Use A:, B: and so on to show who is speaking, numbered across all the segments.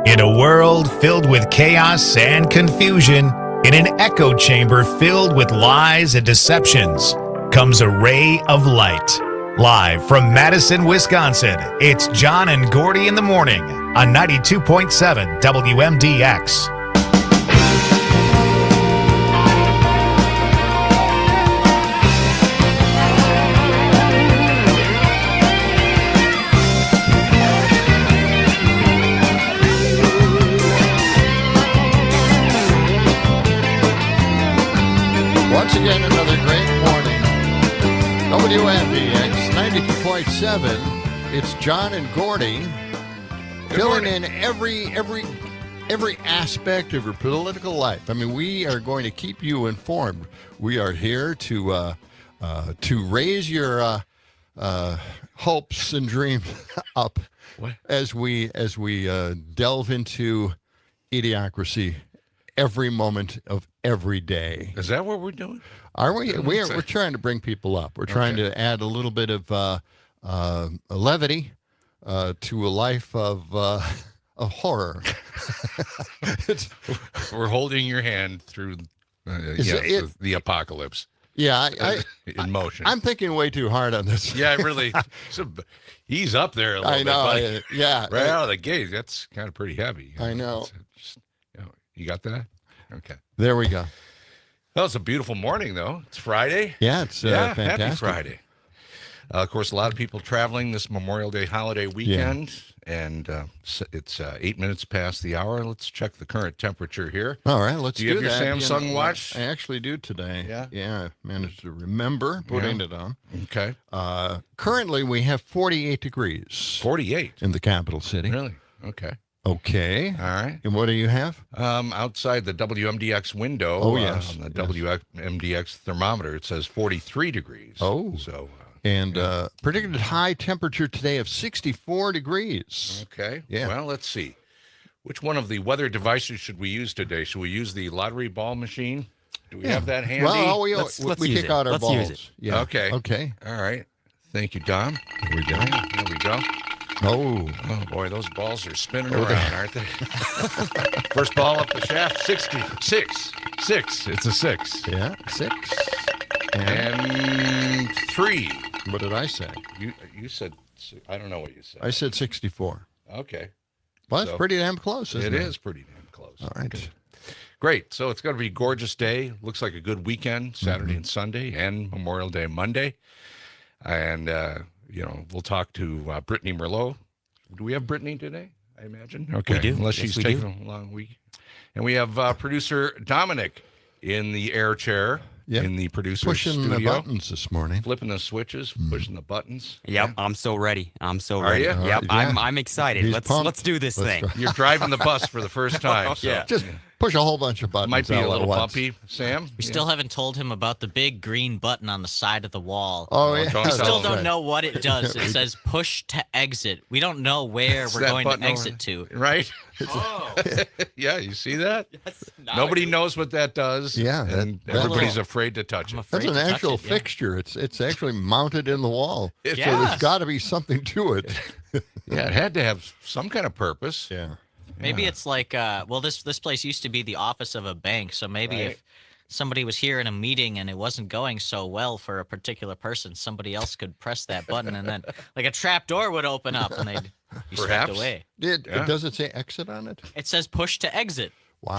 A: In a world filled with chaos and confusion, in an echo chamber filled with lies and deceptions, comes a ray of light. Live from Madison, Wisconsin, it's John and Gordy in the morning on 92.7 WMDX.
B: Once again, another great morning. WMDX 92.7. It's John and Gordy filling in every aspect of your political life. I mean, we are going to keep you informed. We are here to raise your hopes and dreams up as we delve into Idiocracy every moment of every day.
C: Is that what we're doing?
B: Are we? We're trying to bring people up. We're trying to add a little bit of levity to a life of horror.
C: We're holding your hand through the apocalypse.
B: Yeah,
C: in motion.
B: I'm thinking way too hard on this.
C: Yeah, really. He's up there a little
B: I know.
C: bit.
B: Yeah,
C: right out of the gate. That's kind of pretty heavy.
B: I know.
C: You got that? Okay.
B: There we go.
C: Well, it's a beautiful morning, though. It's Friday.
B: Yeah, it's fantastic.
C: Happy Friday. Of course, a lot of people traveling this Memorial Day holiday weekend, and it's 8 minutes past the hour. Let's check the current temperature here.
B: All right, let's do that.
C: Do you have your Samsung watch?
B: I actually do today.
C: Yeah?
B: Yeah, I managed to remember putting it on.
C: Okay.
B: Currently, we have 48 degrees.
C: 48?
B: In the capital city.
C: Really? Okay.
B: Okay.
C: All right.
B: And what do you have?
C: Outside the WMDX window,
B: on the
C: WMDX thermometer, it says 43 degrees.
B: Oh.
C: So,
B: predicted high temperature today of 64 degrees.
C: Okay.
B: Yeah.
C: Well, let's see. Which one of the weather devices should we use today? Should we use the lottery ball machine? Do we have that handy?
B: Well, we
D: use
B: kick
D: it.
B: out our
D: Let's
B: balls.
D: use it.
B: Yeah.
C: Okay.
B: Okay.
C: All right. Thank you, Dom.
B: There we go.
C: There we go.
B: Oh,
C: boy, those balls are spinning around, aren't they? First ball up the shaft, 66. It's a 6.
B: Yeah, 6.
C: And 3.
B: What did I say?
C: You said, I don't know what you said.
B: I said 64.
C: Okay.
B: Well, it's pretty damn close, isn't it?
C: It is pretty damn close.
B: All right.
C: Okay. Great. So it's going to be a gorgeous day. Looks like a good weekend, Saturday and Sunday, and Memorial Day Monday. And, we'll talk to Brittany Merlot. Do we have Brittany today, I imagine? Okay.
D: We do.
C: Unless she's taking a long week. And we have producer Dominic in the air chair in the producer's studio.
B: Pushing the buttons this morning.
C: Flipping the switches, pushing the buttons.
D: Yep,
C: Yeah.
D: I'm so ready.
C: Are
D: ready.
C: you?
D: Yep,
B: Yeah.
D: I'm excited.
B: He's
D: Let's
B: pumped.
D: do this thing.
C: You're driving the bus for the first time. So.
D: Yeah.
B: Just push a whole bunch of buttons.
C: Might be
B: all
C: a
B: at
C: little
B: once.
C: bumpy, Sam.
E: We still haven't told him about the big green button on the side of the wall.
B: Oh, yeah.
C: don't
E: We
C: tell
E: still
C: him.
E: don't know what it does. It says push to exit. We don't know where
C: It's
E: we're
C: that
E: going
C: button
E: to
C: over
E: exit to.
C: Right? Yeah, you see that? Nobody knows what that does.
B: Yeah,
C: and
B: that-
C: everybody's afraid to touch
E: I'm
C: it.
E: afraid
B: That's an
E: to touch
B: actual
E: it, yeah.
B: fixture. It's actually mounted in the wall. So
E: Yeah.
B: there's got to be something to it.
C: Yeah, it had to have some kind of purpose.
B: Yeah.
E: Maybe it's like, this place used to be the office of a bank, so maybe
C: Right.
E: if somebody was here in a meeting and it wasn't going so well for a particular person, somebody else could press that button and then like a trap door would open up and they'd be swept
C: Perhaps.
E: away.
B: Does it say exit on it?
E: It says push to exit.
B: Wow.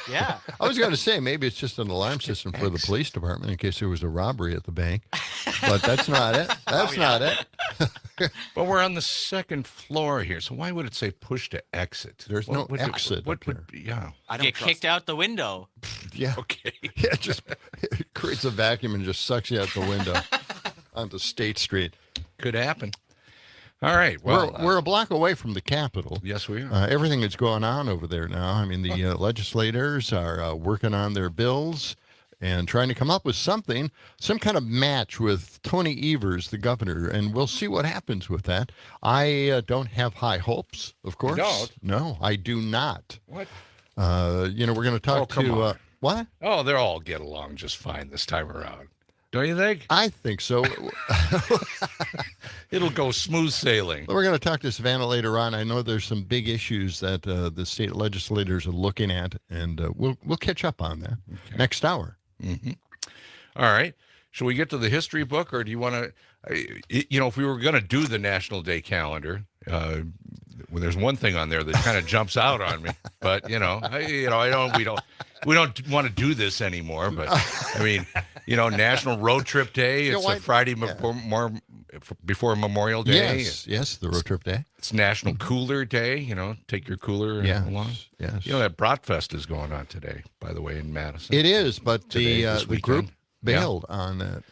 E: Yeah.
B: I was going to say maybe it's just an alarm system for the police department in case there was a robbery at the bank. But that's not it. That's not it.
C: But we're on the second floor here, so why would it say push to exit?
B: There's no exit
C: What
B: up
C: would be, yeah.
D: I
E: Get
D: trust
E: kicked out the window.
B: Yeah.
C: Okay.
B: Yeah, it creates a vacuum and just sucks you out the window onto State Street.
C: Could happen. All right. Well,
B: We're a block away from the Capitol.
C: yes, we are.
B: Everything that's going on over there now. I mean, the legislators are working on their bills and trying to come up with some kind of match with Tony Evers, the governor, and we'll see what happens with that. I don't have high hopes, of course.
C: You don't?
B: No, I do not.
C: What?
B: We're going to talk
C: come
B: to
C: on.
B: what?
C: Oh, they'll all get along just fine this time around. Don't you think?
B: I think so.
C: It'll go smooth sailing.
B: We're going to talk to Savannah later on. I know there's some big issues that the state legislators are looking at, and we'll catch up on that next hour.
C: Mm-hmm. All right. Shall we get to the history book, or do you want to? If we were going to do the National Day calendar, well, there's one thing on there that kind of jumps out on me. But we don't want to do this anymore. But I mean, National Road Trip Day. It's a Friday more before Memorial Day.
B: Yes, the road trip day.
C: It's National Cooler Day. Take your cooler along.
B: Yes.
C: That Bratfest is going on today, by the way, in Madison.
B: It is, but the group bailed
C: Yeah.
B: on that.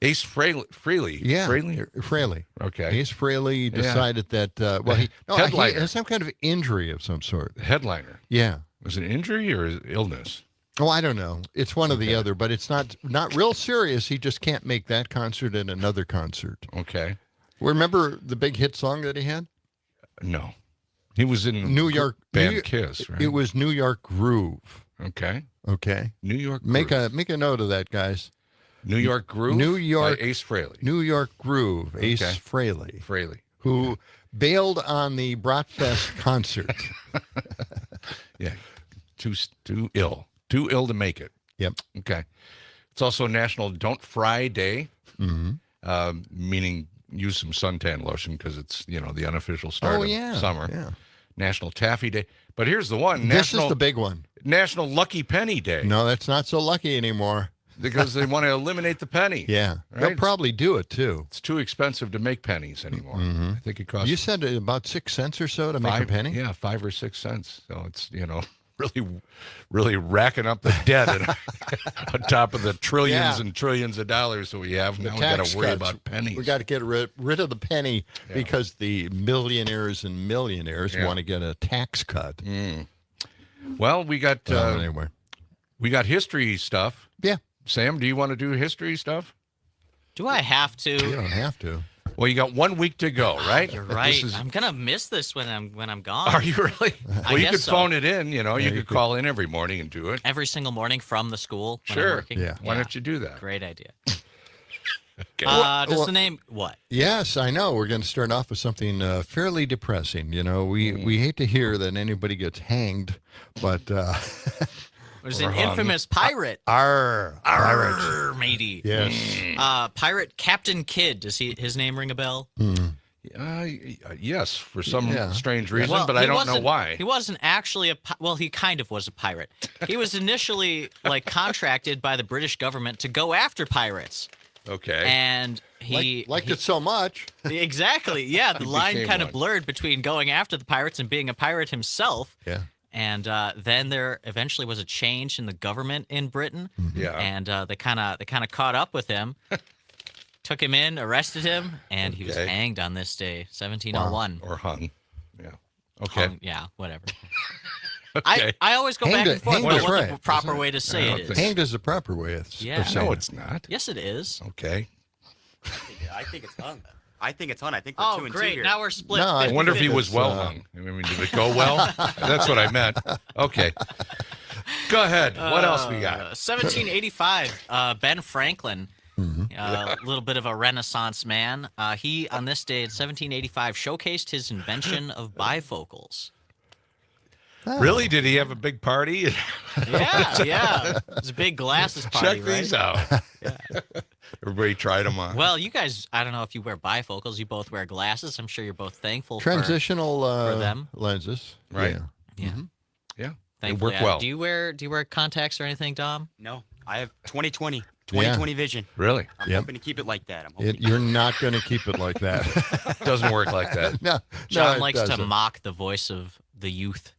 C: Ace Frehley.
B: Yeah,
C: Frehley?
B: Fraley.
C: Okay.
B: Ace Frehley decided that, he has some kind of injury of some sort.
C: Headliner.
B: Yeah.
C: Was it an injury or illness?
B: Oh, I don't know. It's one or the other, but it's not real serious. He just can't make that concert and another concert.
C: Okay.
B: Remember the big hit song that he had?
C: No. He was in
B: New York
C: band Kiss, right?
B: It was New York Groove.
C: Okay.
B: New York
C: Groove.
B: Make a note of that, guys.
C: New York Groove?
B: New York
C: by Ace Frehley.
B: New York Groove, Ace Frehley. Who bailed on the Bratfest concert.
C: Yeah. Too ill. Too ill to make it.
B: Yep.
C: Okay. It's also National Don't Fry Day, meaning use some suntan lotion because it's, the unofficial start of summer.
B: Yeah.
C: National Taffy Day. But here's the one.
B: This is the big one.
C: National Lucky Penny Day.
B: No, that's not so lucky anymore.
C: Because they want to eliminate the penny.
B: Yeah.
C: Right?
B: They'll probably do it, too.
C: It's too expensive to make pennies anymore.
B: Mm-hmm.
C: I think it costs...
B: You said about 6 cents or so to make a penny?
C: Yeah, 5 or 6 cents. So it's, really racking up the debt on top of the trillions and trillions of dollars that we have. Now we got to worry about pennies.
B: We got to get rid of the penny because the millionaires and millionaires want to get a tax cut.
C: Mm. Well, we got
B: anyway.
C: We got history stuff.
B: Yeah.
C: Sam, do you want to do history stuff?
E: Do I have to?
B: You don't have to.
C: Well, you got 1 week to go, right?
E: You're right. I'm gonna miss this when I'm gone.
C: Are you really? Well, you could phone it in. You
B: you
C: could call in every morning and do it.
E: Every single morning from the school when I'm
C: Sure.
E: working?
B: Yeah.
C: Why don't you do that?
E: Great idea.
C: Okay.
E: Does the name what?
B: Yes, I know. We're going to start off with something fairly depressing. We hate to hear that anybody gets hanged, but
E: There's an infamous pirate.
B: Pirate,
E: matey.
B: yes.
E: Pirate Captain Kidd. Does his name ring a bell?
C: Yes, for some strange reason,
E: Well,
C: but
E: he
C: I don't know
E: wasn't-
C: why.
E: He wasn't actually he kind of was a pirate. He was initially contracted by the British government to go after pirates.
C: Okay.
E: And
B: liked it so much.
E: Exactly. Yeah, the line
C: became
E: kind of
C: one.
E: blurred between going after the pirates and being a pirate himself.
B: Yeah.
E: And then there eventually was a change in the government in Britain.
C: Yeah.
E: And they kind of caught up with him, took him in, arrested him, and he was hanged on this day, 1701.
C: Or hung. Yeah. Okay.
E: Yeah, whatever.
C: Okay.
E: I always go back and forth
B: hanged
E: about
B: is
E: what
B: right,
E: the proper way to say it is.
B: Hanged is the proper way of
E: Yeah.
B: saying
C: No,
B: it.
C: it's not.
E: Yes, it is.
C: Okay.
D: I think it's hung. I think we're 2
E: Oh,
D: and 2
E: great.
D: here.
E: Now we're split.
B: No, I
C: I wonder if he
E: 50-50.
C: was well hung. I mean, did it go well? That's what I meant. Okay. Go ahead. What else we got?
E: 1785, Ben Franklin, a little bit of a Renaissance man. He, on this day in 1785, showcased his invention of bifocals.
C: Really? Did he have a big party?
E: Yeah. It was a big glasses party,
C: Check
E: right?
C: these out. Everybody tried them on.
E: Well, you guys, I don't know if you wear bifocals. You both wear glasses. I'm sure you're both thankful
B: Transitional
E: for them.
B: lenses.
C: Right.
B: Yeah.
C: Yeah. They
E: Thankfully,
C: work well.
E: Do you wear contacts or anything, Dom?
D: No, I have 20/20 vision.
C: Really?
D: I'm
B: Yep.
D: hoping to keep it like that. I'm hoping.
B: You're not going to keep it like that.
C: Doesn't work like that.
B: No,
E: John
B: it
E: likes to
B: doesn't.
E: mock the voice of the youth.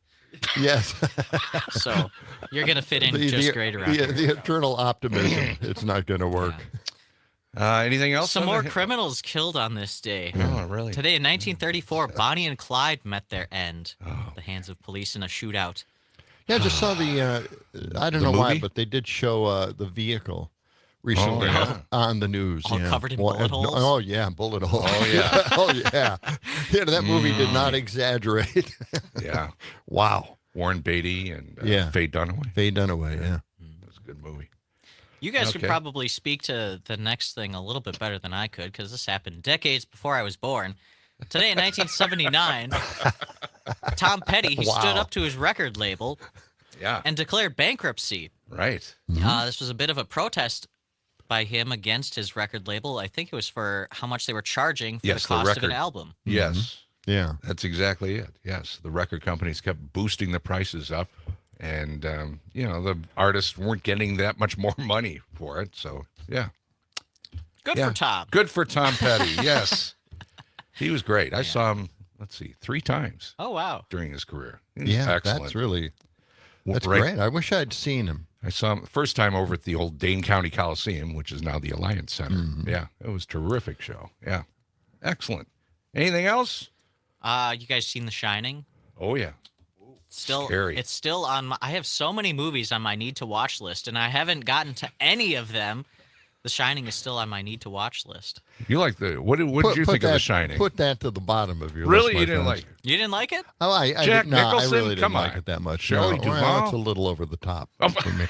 B: Yes.
E: So you're going to fit in just great around here.
B: the eternal optimism. It's not going to work.
C: Anything else?
E: Some
C: on
E: more
C: the-
E: criminals killed on this day.
C: Oh, really?
E: Today in 1934, Bonnie and Clyde met their end at the hands of police in a shootout.
B: Yeah, I just saw the. I don't
C: The
B: know why,
C: movie?
B: but they did show the vehicle recently on the news.
E: All covered in bullet holes?
B: Oh yeah, bullet holes.
C: Oh, yeah.
B: Oh yeah. Yeah, that movie did not exaggerate.
C: Yeah.
B: Wow.
C: Warren Beatty and
B: Yeah.
C: Faye Dunaway.
B: Faye Dunaway. Yeah.
C: That's a good movie.
E: You guys could
C: Okay.
E: probably speak to the next thing a little bit better than I could, because this happened decades before I was born. Today in 1979, Tom Petty, he stood
B: Wow.
E: up to his record label
C: Yeah.
E: and declared bankruptcy.
C: Right.
E: This was a bit of a protest by him against his record label. I think it was for how much they were charging for
C: Yes,
E: the
C: the
E: cost of an
C: record.
E: album.
C: Yes.
B: Yeah.
C: That's exactly it. Yes, the record companies kept boosting the prices up, and the artists weren't getting that much more money for it. So yeah,
E: Good
C: yeah.
E: for Tom.
C: Good for Tom Petty. Yes, he was great. I saw him. Let's see, 3 times
E: Oh, wow.
C: during his career. He was
B: Yeah,
C: excellent.
B: that's
C: Right.
B: great. I wish I'd seen him.
C: I saw him first time over at the old Dane County Coliseum, which is now the Alliance Center. Yeah, it was a terrific show. Yeah, excellent. Anything else?
E: You guys seen The Shining?
C: Oh yeah.
E: Still,
C: Scary.
E: It's still on my. I have so many movies on my need to watch list, and I haven't gotten to any of them. The Shining is still on my need to watch list.
C: You like the what? What did you think of The Shining?
B: Put that to the bottom of your
C: Really,
B: list, my
C: you didn't
B: friends.
C: like it?
E: You didn't like it?
B: Oh, I
C: Jack
B: did not.
C: Nicholson?
B: I really didn't
C: Come
B: like
C: on.
B: it that much.
C: Shelley
B: No,
C: Duvall?
B: well, it's a little over the top for me.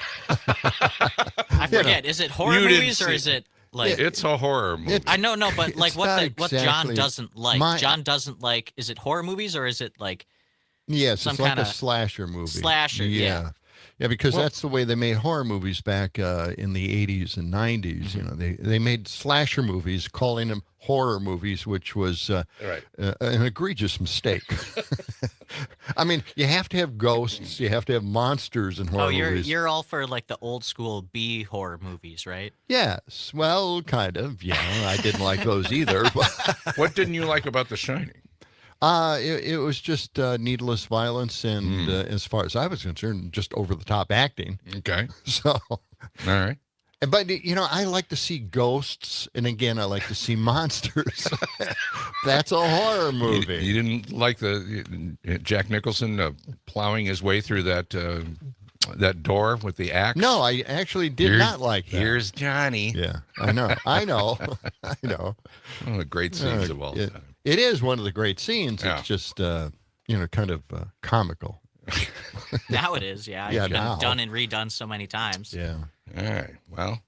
E: I forget. Is it horror
C: You didn't
E: movies or
C: see
E: is it like?
C: It's a horror movie.
E: I know, no, but like
B: it's
E: what
B: not
E: what John
B: exactly
E: doesn't like.
B: my-
E: John doesn't like. Is it horror movies or is it like
B: Yes,
E: Some
B: it's like a
E: kinda
B: slasher movie.
E: slasher, yeah.
B: Yeah, because
C: Well-
B: that's the way they made horror movies back in the 80s and 90s. You know, they made slasher movies, calling them horror movies, which was
C: Right.
B: an egregious mistake. I mean, you have to have ghosts, you have to have monsters in horror
E: Oh, you're
B: movies.
E: you're all for like the old school B horror movies, right?
B: Yes, well, kind of. Yeah, I didn't like those either. But
C: What didn't you like about The Shining?
B: it was just needless violence, and as far as I was concerned, just over the top acting.
C: Okay.
B: So.
C: All right.
B: But I like to see ghosts, and again, I like to see monsters. That's a horror movie.
C: You didn't like the Jack Nicholson plowing his way through that door with the axe?
B: No, I actually did not like that.
C: Here's Johnny.
B: Yeah, I know, I know.
C: One of the great scenes of all
B: it,
C: time.
B: it is one of the great scenes.
C: Yeah.
B: It's just kind of comical.
E: Now it is, yeah.
B: Yeah,
E: It's been
B: now.
E: done and redone so many times.
B: Yeah.
C: All right. Well,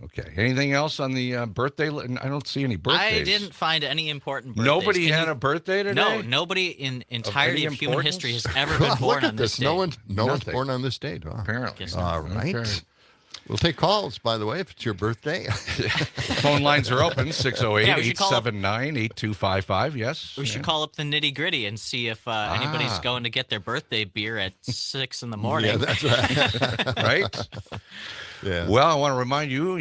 C: okay. Anything else on the birthday? I don't see any birthdays.
E: I didn't find any important birthdays.
C: Nobody
E: Can
C: had
E: you-
C: a birthday today?
E: No, nobody in entirety of human
C: importance?
E: history has ever been
B: Look
E: born
B: at
E: on this
B: this.
E: day.
B: No one's
C: Nothing.
B: born on this date. Huh?
C: Apparently.
E: Guess
B: All right.
C: Okay.
B: We'll take calls, by the way, if it's your birthday.
C: Phone lines are open, 608
E: Yeah, we should call up-
C: 879 8255. Yes.
E: We should call up the nitty gritty and see if anybody's
C: Ah.
E: going to get their birthday beer at 6 in the morning.
B: Yeah, that's right.
C: Right?
B: Yeah.
C: Well, I want to remind you,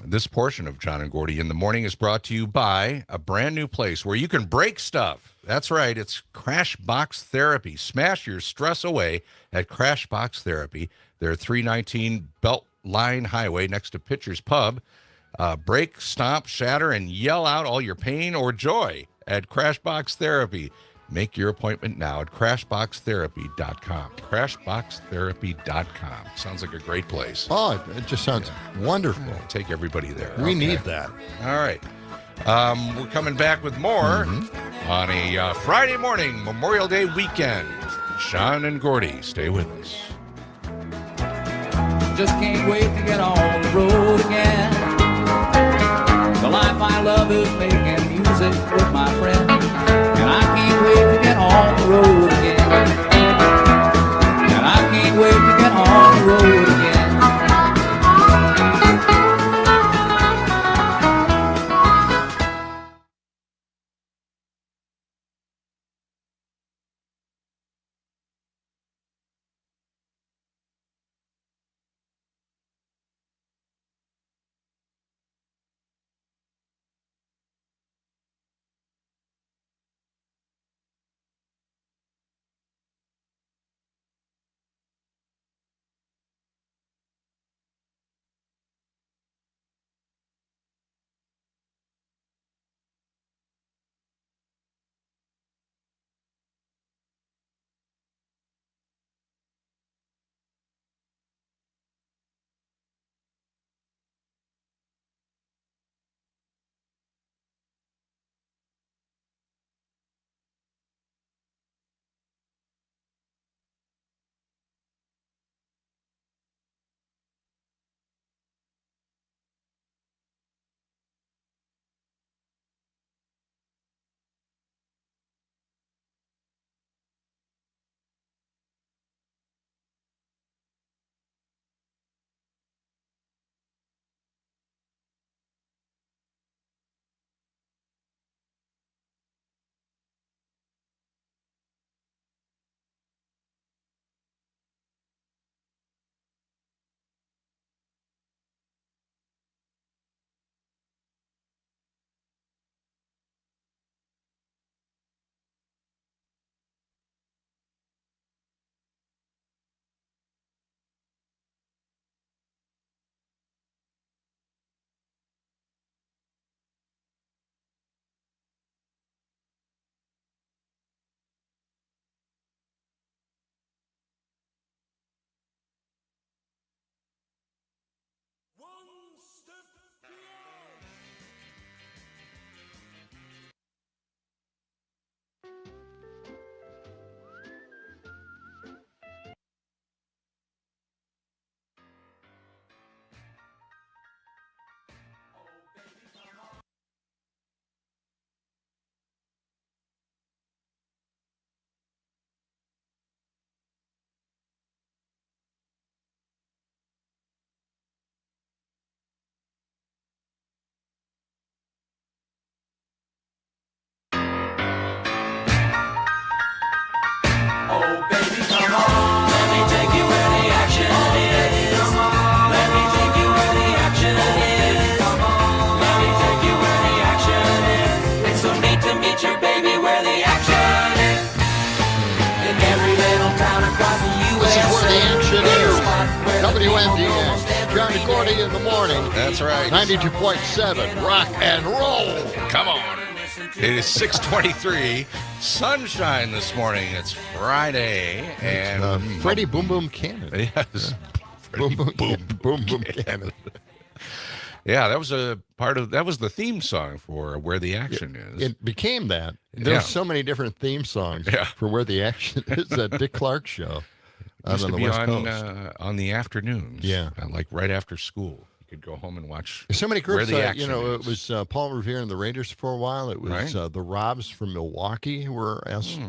C: this portion of John and Gordy in the Morning is brought to you by a brand new place where you can break stuff. That's right. It's Crash Box Therapy. Smash your stress away at Crash Box Therapy. They're at 319 Beltline Highway next to Pitcher's Pub. Break, stomp, shatter, and yell out all your pain or joy at Crash Box Therapy. Make your appointment now at crashboxtherapy.com. Crashboxtherapy.com. Sounds like a great place.
B: Oh, it just sounds wonderful.
C: Take everybody there.
B: We
C: Okay.
B: need that.
C: All right. We're coming back with more on a Friday morning, Memorial Day weekend. John and Gordy, stay with us.
F: Just can't wait to get on the road again. The life I love is making music with my friends, and I can't wait to get on the road again. And I can't wait to get on the road again.
B: This is where the action is. WMDX, John and Gordy in the morning.
C: That's right.
B: 92.7, rock and roll.
C: Come on. It is 6:23. Sunshine this morning. It's Friday. And
B: Freddie Boom Boom Cannon.
C: Yes.
B: Boom Boom Cannon.
C: Yeah, that was the theme song for Where the Action Is.
B: It became that. There's so many different theme songs for Where the Action Is. That Dick Clark show out on the West Coast.
C: On the afternoons.
B: Yeah.
C: Like right after school. You could go home and watch
B: So many groups,
C: Where the Action
B: it
C: Is.
B: was Paul Revere and the Raiders for a while. It was the Robs from Milwaukee who were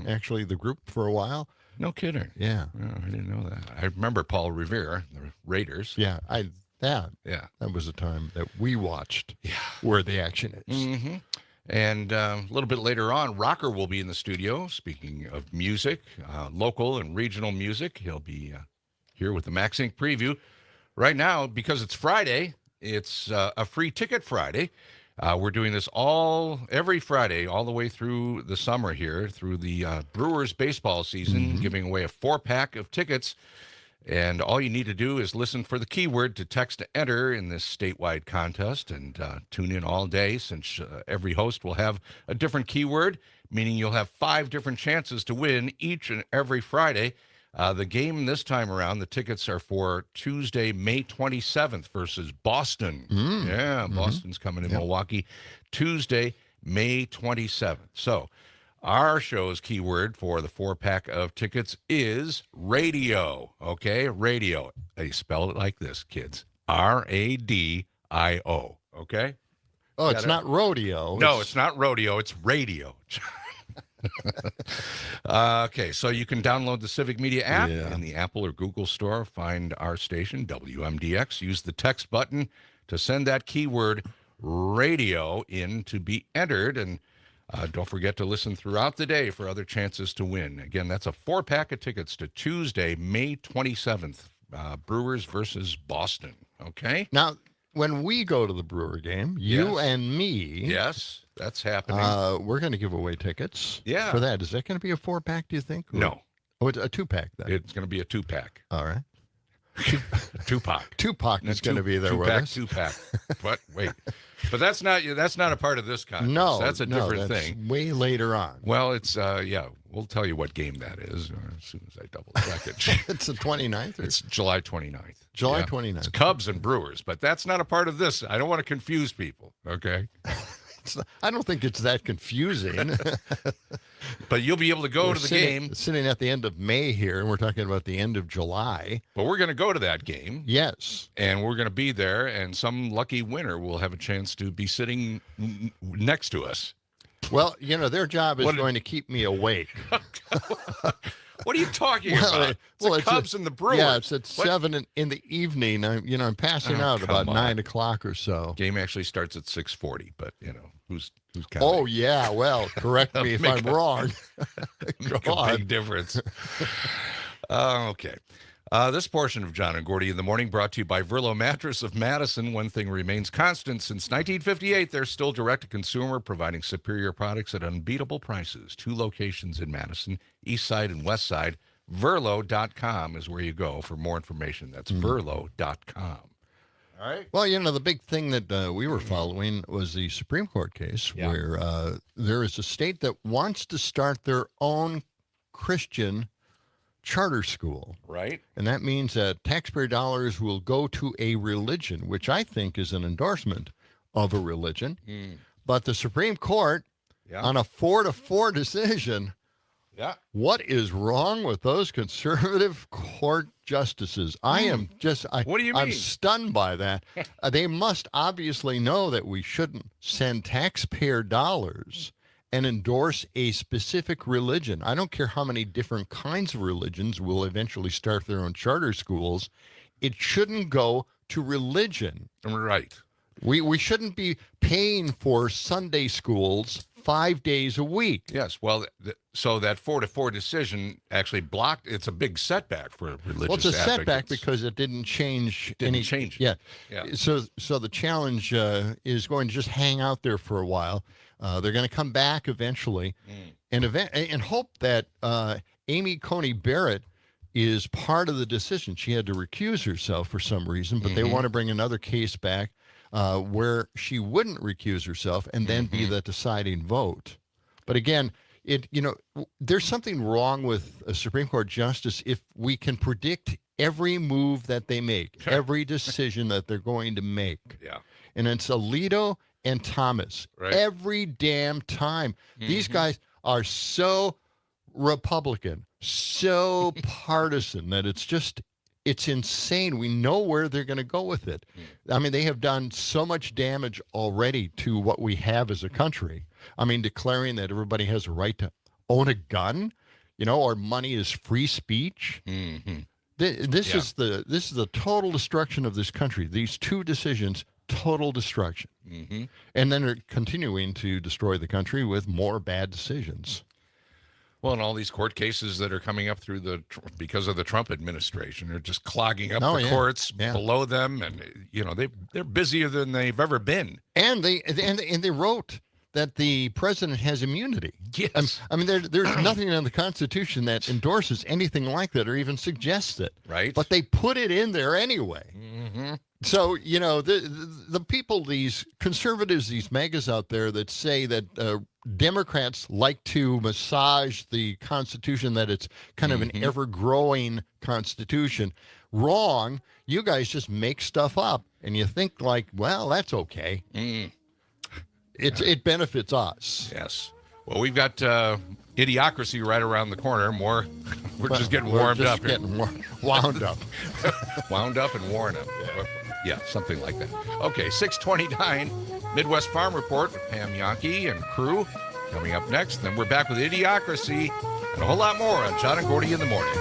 B: actually the group for a while.
C: No kidding.
B: Yeah.
C: Oh, I didn't know that. I remember Paul Revere, the Raiders.
B: Yeah, that was a time that we watched Where the Action Is.
C: Mm-hmm. And a little bit later on, Rökker will be in the studio. Speaking of music, local and regional music, he'll be here with the Max Inc. preview. Right now, because it's Friday, it's a free ticket Friday. We're doing this every Friday, all the way through the summer here, through the Brewers baseball season, giving away a 4-pack of tickets. And all you need to do is listen for the keyword to text to enter in this statewide contest and tune in all day, since every host will have a different keyword, meaning you'll have 5 different chances to win each and every Friday. The game this time around, the tickets are for Tuesday, May 27th versus Boston. Boston's coming to Milwaukee Tuesday, May 27th. So our show's keyword for the 4-pack of tickets is radio. Okay, radio. They spell it like this, kids. RADIO. Okay?
B: Oh, it's not rodeo.
C: No, it's not rodeo. It's radio. Okay, so you can download the Civic Media app in the Apple or Google store. Find our station, WMDX. Use the text button to send that keyword radio in to be entered. And don't forget to listen throughout the day for other chances to win. Again, that's a 4-pack of tickets to Tuesday, May 27th, Brewers versus Boston. Okay?
B: Now, when we go to the Brewer game, you and me.
C: Yes, that's happening.
B: We're going to give away tickets for that. Is that going to be a 4-pack, do you think? Or?
C: No.
B: Oh, it's a 2-pack then.
C: It's going to be a 2-pack.
B: All right.
C: Tupac.
B: Tupac is going to be there with us.
C: Tupac. But wait. But that's not a part of this contest.
B: No,
C: that's a different
B: that's
C: thing.
B: Way later on.
C: Well, it's we'll tell you what game that is as soon as I double check it.
B: It's the 29th?
C: It's July 29th.
B: July 29th.
C: It's Cubs and Brewers, but that's not a part of this. I don't want to confuse people, okay?
B: I don't think it's that confusing.
C: But you'll be able to go to the game.
B: Sitting at the end of May here, and we're talking about the end of July.
C: But we're going to go to that game.
B: Yes.
C: And we're going to be there, and some lucky winner will have a chance to be sitting next to us.
B: Well, their job is going to keep me awake.
C: What are you talking about? It's Cubs and the Brewers.
B: Yeah, it's at 7 in the evening. I'm passing out about 9 o'clock or so.
C: Game actually starts at 6:40, but who's counting?
B: Oh yeah, well, correct me if I'm wrong.
C: Make a big difference. Okay. This portion of John and Gordy in the Morning brought to you by Verlo Mattress of Madison. One thing remains constant. Since 1958, they're still direct-to-consumer, providing superior products at unbeatable prices. 2 locations in Madison, East Side and West Side. Verlo.com is where you go for more information. That's Verlo.com. All right.
B: Well, the big thing that we were following was the Supreme Court case where there is a state that wants to start their own Christian charter school.
C: Right.
B: And that means that taxpayer dollars will go to a religion, which I think is an endorsement of a religion. But the Supreme Court,
C: Yeah.
B: on a 4-4 decision,
C: Yeah.
B: what is wrong with those conservative court justices? I am just,
C: What do you
B: I'm
C: mean?
B: stunned by that. They must obviously know that we shouldn't send taxpayer dollars and endorse a specific religion. I don't care how many different kinds of religions will eventually start their own charter schools. It shouldn't go to religion.
C: Right.
B: We shouldn't be paying for Sunday schools 5 days a week.
C: Yes. Well, so that 4-4 decision actually blocked. It's a big setback for religious.
B: Well, it's a setback
C: advocates.
B: because it didn't change
C: Didn't change it.
B: Yeah.
C: Yeah.
B: So the challenge is going to just hang out there for a while. They're going to come back eventually, and hope that Amy Coney Barrett is part of the decision. She had to recuse herself for some reason, but they want to bring another case back where she wouldn't recuse herself and then be the deciding vote. But again, there's something wrong with a Supreme Court justice if we can predict every move that they make, every decision that they're going to make.
C: Yeah.
B: And it's Alito and Thomas
C: Right.
B: every damn time. These guys are so Republican, so partisan that it's insane. We know where they're going to go with it. I mean, they have done so much damage already to what we have as a country. I mean, declaring that everybody has a right to own a gun, or money is free speech. This is the total destruction of this country. These two decisions, total destruction. And then they're continuing to destroy the country with more bad decisions.
C: Well, and all these court cases that are coming up through because of the Trump administration are just clogging up
B: Oh,
C: the
B: yeah.
C: courts
B: Yeah.
C: below them, and they're busier than they've ever been.
B: And they wrote that the president has immunity.
C: Yes.
B: I mean, there's nothing in the Constitution that endorses anything like that or even suggests it.
C: Right.
B: But they put it in there anyway. So, the people, these conservatives, these MAGAs out there that say that Democrats like to massage the Constitution, that it's kind of an ever-growing Constitution. Wrong. You guys just make stuff up, and you think like, well, that's okay. It benefits us.
C: Yes. Well, we've got Idiocracy right around the corner. We're just getting warmed up.
B: Getting wound up.
C: Wound up and worn up. Yeah, something like that. Okay, 6:29, Midwest Farm Report with Pam Yankee and crew coming up next. Then we're back with Idiocracy and a whole lot more on John and Gordy in the morning.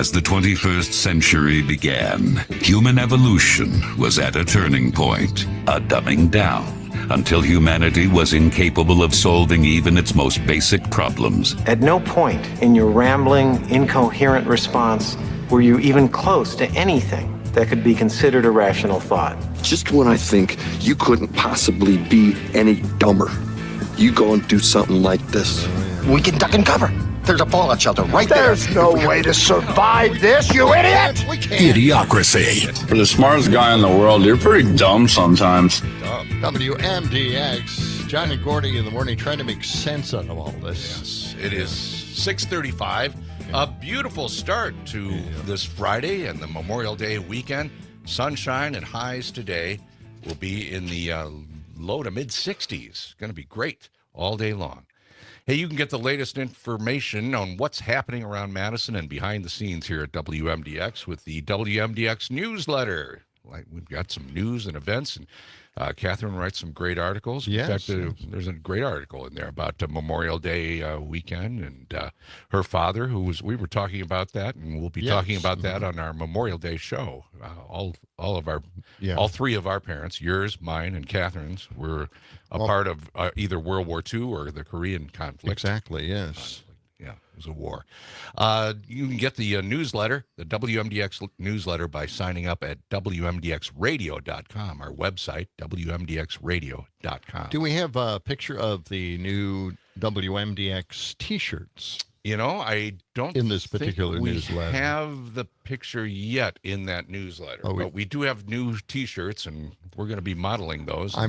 G: As the 21st century began, human evolution was at a turning point, a dumbing down, until humanity was incapable of solving even its most basic problems.
H: At no point in your rambling, incoherent response were you even close to anything that could be considered a rational thought.
I: Just when I think you couldn't possibly be any dumber, you go and do something like this.
J: We can duck and cover. There's a fallout shelter right there.
K: There's no way to survive this, you idiot!
G: Idiocracy.
L: For the smartest guy in the world, you're pretty dumb sometimes.
B: WMDX, John and Gordy in the morning, trying to make sense out of all this.
C: Yes, it is 6:35. A beautiful start to this Friday and the Memorial Day weekend. Sunshine and highs today will be in the low to mid 60s. Going to be great all day long. Hey, you can get the latest information on what's happening around Madison and behind the scenes here at WMDX with the WMDX newsletter. Like, we've got some news and events, and Catherine writes some great articles. In fact, there's a great article in there about Memorial Day weekend and her father, we were talking about that, and we'll be talking about that on our Memorial Day show. All three of our parents, yours, mine, and Catherine's, were a part of either World War II or the Korean conflict.
B: Exactly, yes.
C: Yeah, it was a war. You can get the newsletter, the WMDX newsletter, by signing up at WMDXradio.com, our website, WMDXradio.com.
B: Do we have a picture of the new WMDX T-shirts?
C: You know, I don't
B: in this particular
C: think we
B: newsletter
C: have the picture yet in that newsletter. But we do have new T-shirts, and we're going to be modeling those.
B: I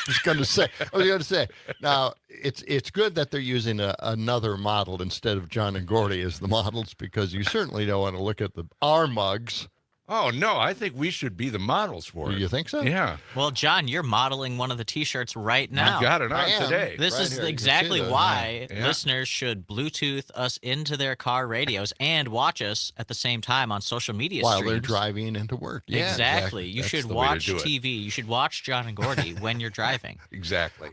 B: was going to say. Now, it's good that they're using another model instead of John and Gordy as the models, because you certainly don't want to look at our mugs.
C: Oh, no, I think we should be the models for it.
B: You think so?
C: Yeah.
E: Well, John, you're modeling one of the T-shirts right now.
C: I've got it on today.
E: This is exactly why listeners should Bluetooth us into their car radios and watch us at the same time on social media
B: while
E: streams.
B: they're driving into work. Yeah,
E: exactly. You should watch TV. You should watch John and Gordy when you're driving.
C: Exactly.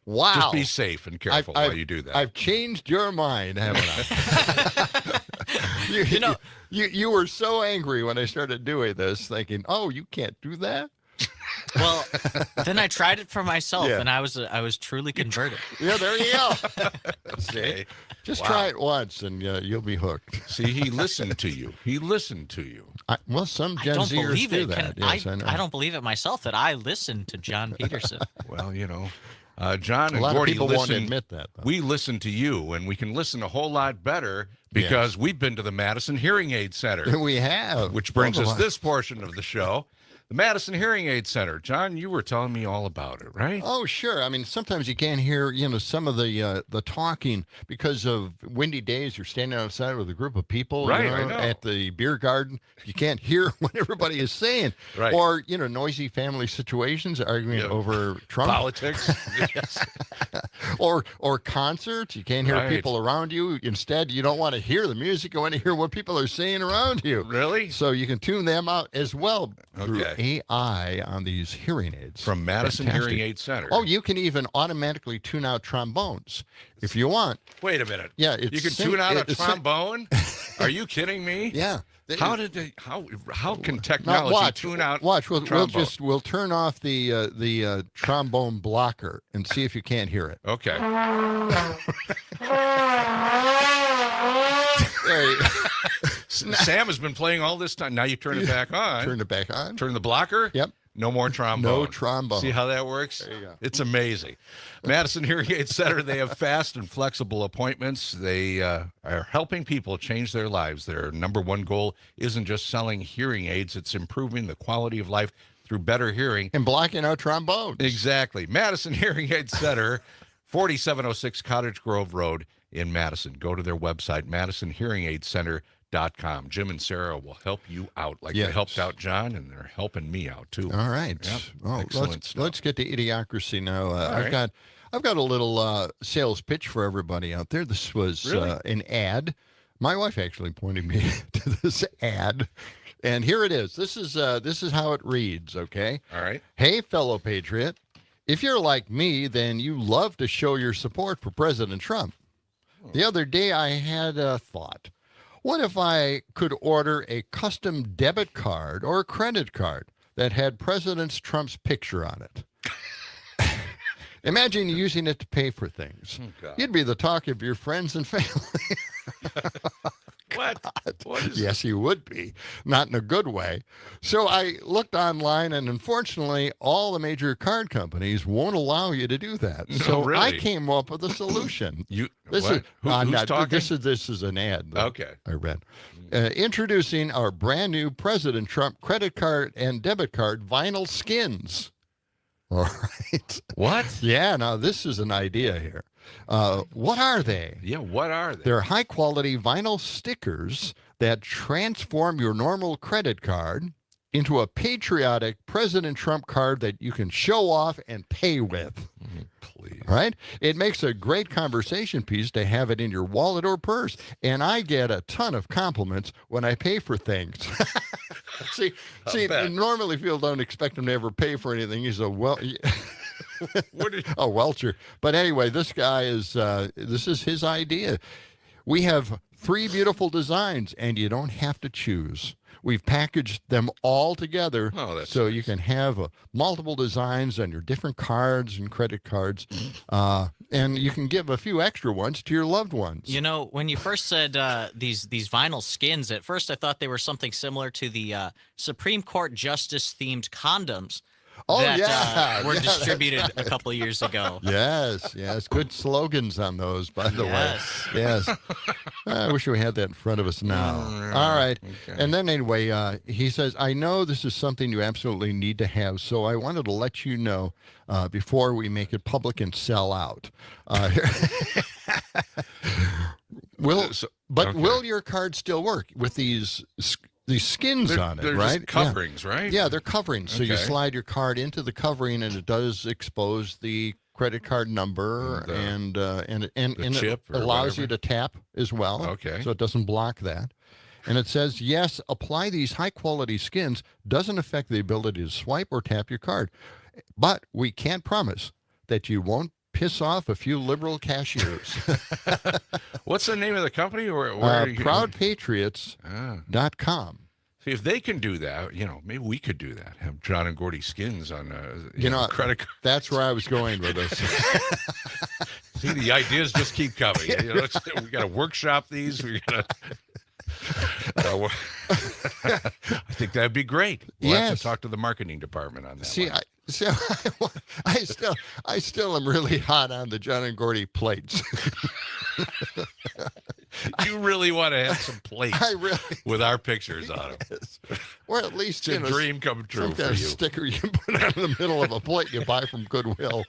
B: Wow.
C: Just be safe and careful while you do that.
B: I've changed your mind, haven't I? You were so angry when I started doing this, thinking, "Oh, you can't do that."
E: Well, then I tried it for myself, and I was truly converted.
B: Yeah, there you go. See? Just try it once, and you'll be hooked.
C: See, he listened to you.
B: Some Gen Zers do that. Yes, I know.
E: I don't believe it myself that I listened to John Peterson.
C: Well, John and
B: a lot
C: Gordy
B: of people won't admit that. Though.
C: We listen to you, and we can listen a whole lot better because we've been to the Madison Hearing Aid Center.
B: We have.
C: Which brings us this portion of the show. The Madison Hearing Aid Center. John, you were telling me all about it, right?
B: Oh, sure. I mean, sometimes you can't hear, some of the talking because of windy days. You're standing outside with a group of people
C: I know.
B: At the beer garden. You can't hear what everybody is saying.
C: Right.
B: Or, noisy family situations, arguing over Trump.
C: Politics. Yes.
B: or concerts. You can't hear people around you. Instead, you don't want to hear the music. You want to hear what people are saying around you.
C: Really?
B: So you can tune them out as well. Through AI on these hearing aids.
C: From Madison Hearing Aid Center.
B: Oh, you can even automatically tune out trombones if you want.
C: Wait a minute.
B: Yeah,
C: you can tune out a trombone? Are you kidding me?
B: Yeah.
C: How can technology tune out?
B: Watch. We'll turn off the trombone blocker and see if you can't hear it.
C: Okay. Sam has been playing all this time. Now you turn it back on.
B: Turn it back on.
C: Turn the blocker.
B: Yep.
C: No more trombone.
B: No trombone.
C: See how that works?
B: There you go.
C: It's amazing. Madison Hearing Aid Center, they have fast and flexible appointments. They are helping people change their lives. Their number one goal isn't just selling hearing aids, it's improving the quality of life through better hearing.
B: And blocking out trombones.
C: Exactly. Madison Hearing Aid Center, 4706 Cottage Grove Road in Madison. Go to their website, MadisonHearingAidCenter.com. Jim and Sarah will help you out like they helped out John, and they're helping me out too.
B: All right.
C: Yep.
B: Excellent. Let's get to Idiocracy now.
C: Right.
B: I've got a little sales pitch for everybody out there. This was an ad. My wife actually pointed me to this ad, and here it is. This is how it reads. Okay.
C: All right.
B: Hey, fellow patriot, if you're like me, then you love to show your support for President Trump. The other day, I had a thought. What if I could order a custom debit card or credit card that had President Trump's picture on it? Imagine using it to pay for things.
C: Oh,
B: You'd be the talk of your friends and family.
C: What is
B: Yes, you would be. Not in a good way. So I looked online, and unfortunately, all the major card companies won't allow you to do that.
C: No,
B: So I
C: really?
B: came up with a solution.
C: This is who's talking?
B: This is an ad. That
C: Okay.
B: I read. Introducing our brand new President Trump credit card and debit card vinyl skins. All right.
C: What?
B: Yeah, now this is an idea here. What are they?
C: Yeah, what are they?
B: They're high-quality vinyl stickers that transform your normal credit card into a patriotic President Trump card that you can show off and pay with.
C: Please.
B: Right? It makes a great conversation piece to have it in your wallet or purse. And I get a ton of compliments when I pay for things. See, normally people don't expect them to ever pay for anything. He's a a welcher. But anyway, this guy is, this is his idea. We have 3 beautiful designs, and you don't have to choose. We've packaged them all together so you can have multiple designs on your different cards and credit cards, and you can give a few extra ones to your loved ones.
E: You know, when you first said these vinyl skins, at first I thought they were something similar to the Supreme Court justice-themed condoms that were distributed a couple of years ago.
B: Yes. Good slogans on those, by the way. Yes. I wish we had that in front of us now. All right. Okay. And then anyway, he says, I know this is something you absolutely need to have, so I wanted to let you know before we make it public and sell out. Will your card still work with these skins on it,
C: they're
B: right?
C: Just coverings, right?
B: Yeah, they're coverings. So you slide your card into the covering, and it does expose the credit card number and
C: chip
B: it allows you to tap as well.
C: Okay.
B: So it doesn't block that. And it says, yes, apply these high-quality skins. Doesn't affect the ability to swipe or tap your card. But we can't promise that you won't piss off a few liberal cashiers.
C: What's the name of the company?
B: Proudpatriots.com.
C: See, if they can do that, maybe we could do that. Have John and Gordy skins on credit card.
B: That's where I was going with this.
C: See, the ideas just keep coming. We got to workshop these. We got to. I think that'd be great. We'll have to talk to the marketing department on that.
B: See, I still am really hot on the John and Gordy plates.
C: You really want to have some plates with our pictures on them.
B: Yes. Or at least
C: it's a dream come true
B: some
C: for
B: kind
C: you.
B: Of sticker you put on the middle of a plate you buy from Goodwill.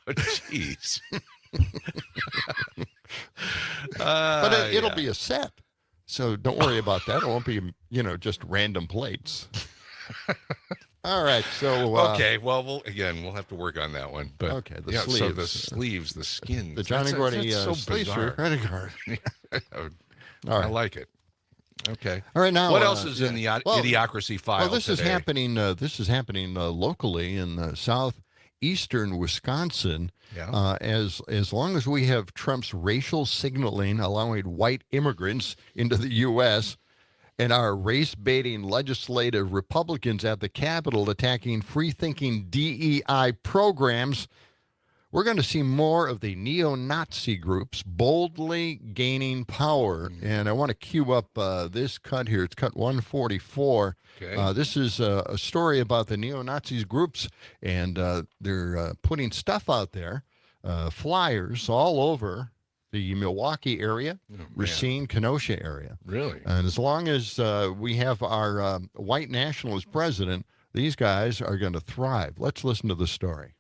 C: Jeez.
B: But it'll be a set. So don't worry about that. It won't be, just random plates. All right. So
C: okay. Well, we'll have to work on that one. But
B: okay.
C: Sleeves. So the sleeves, the skins.
B: The John and Gordy sleeves for your credit card.
C: All right. I like it. Okay.
B: All right. Now,
C: what else is in the Idiocracy file?
B: Well, this
C: today?
B: is happening locally in southeastern Wisconsin.
C: Yeah.
B: As long as we have Trump's racial signaling allowing white immigrants into the U.S. and our race-baiting legislative Republicans at the Capitol attacking free-thinking DEI programs, we're going to see more of the neo-Nazi groups boldly gaining power. And I want to cue up this cut here. It's cut 144.
C: Okay.
B: This is a story about the neo-Nazis groups, and they're putting stuff out there, flyers all over the Milwaukee area, Racine, Kenosha area.
C: Really?
B: And as long as we have our white nationalist president, these guys are going to thrive. Let's listen to the story.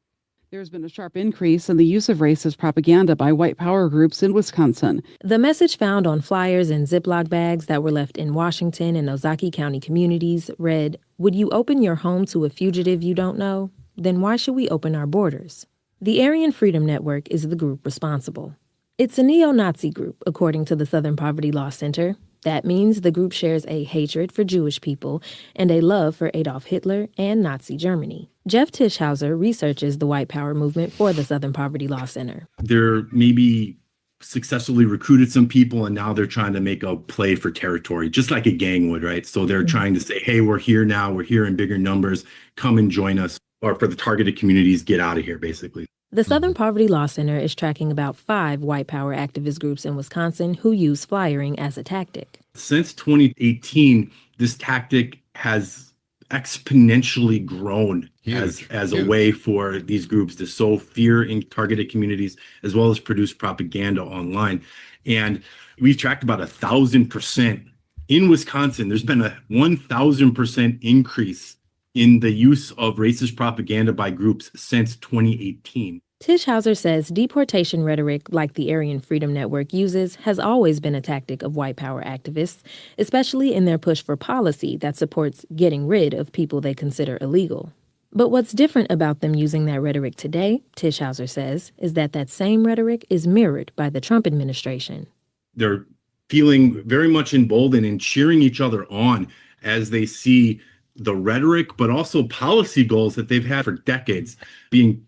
M: There's been a sharp increase in the use of racist propaganda by white power groups in Wisconsin.
N: The message found on flyers and Ziploc bags that were left in Washington and Ozaukee County communities read, "Would you open your home to a fugitive you don't know? Then why should we open our borders?" The Aryan Freedom Network is the group responsible. It's a neo-Nazi group, according to the Southern Poverty Law Center. That means the group shares a hatred for Jewish people and a love for Adolf Hitler and Nazi Germany. Jeff Tischhauser researches the white power movement for the Southern Poverty Law Center.
L: There may be
O: successfully recruited some people, and now they're trying to make a play for territory, just like a gang would, right? So they're trying to say, hey, we're here now, we're here in bigger numbers, come and join us, or for the targeted communities, get out of here, basically.
N: The Southern Poverty Law Center is tracking about 5 white power activist groups in Wisconsin who use flyering as a tactic.
O: Since 2018, this tactic has exponentially grown as a way for these groups to sow fear in targeted communities, as well as produce propaganda online. And we've tracked about 1,000% in Wisconsin. There's been a 1,000% increase in the use of racist propaganda by groups since 2018.
N: Tish Hauser says deportation rhetoric like the Aryan Freedom Network uses has always been a tactic of white power activists, especially in their push for policy that supports getting rid of people they consider illegal. But what's different about them using that rhetoric today, Tish Hauser says, is that that same rhetoric is mirrored by the Trump administration.
O: They're feeling very much emboldened and cheering each other on as they see the rhetoric, but also policy goals that they've had for decades being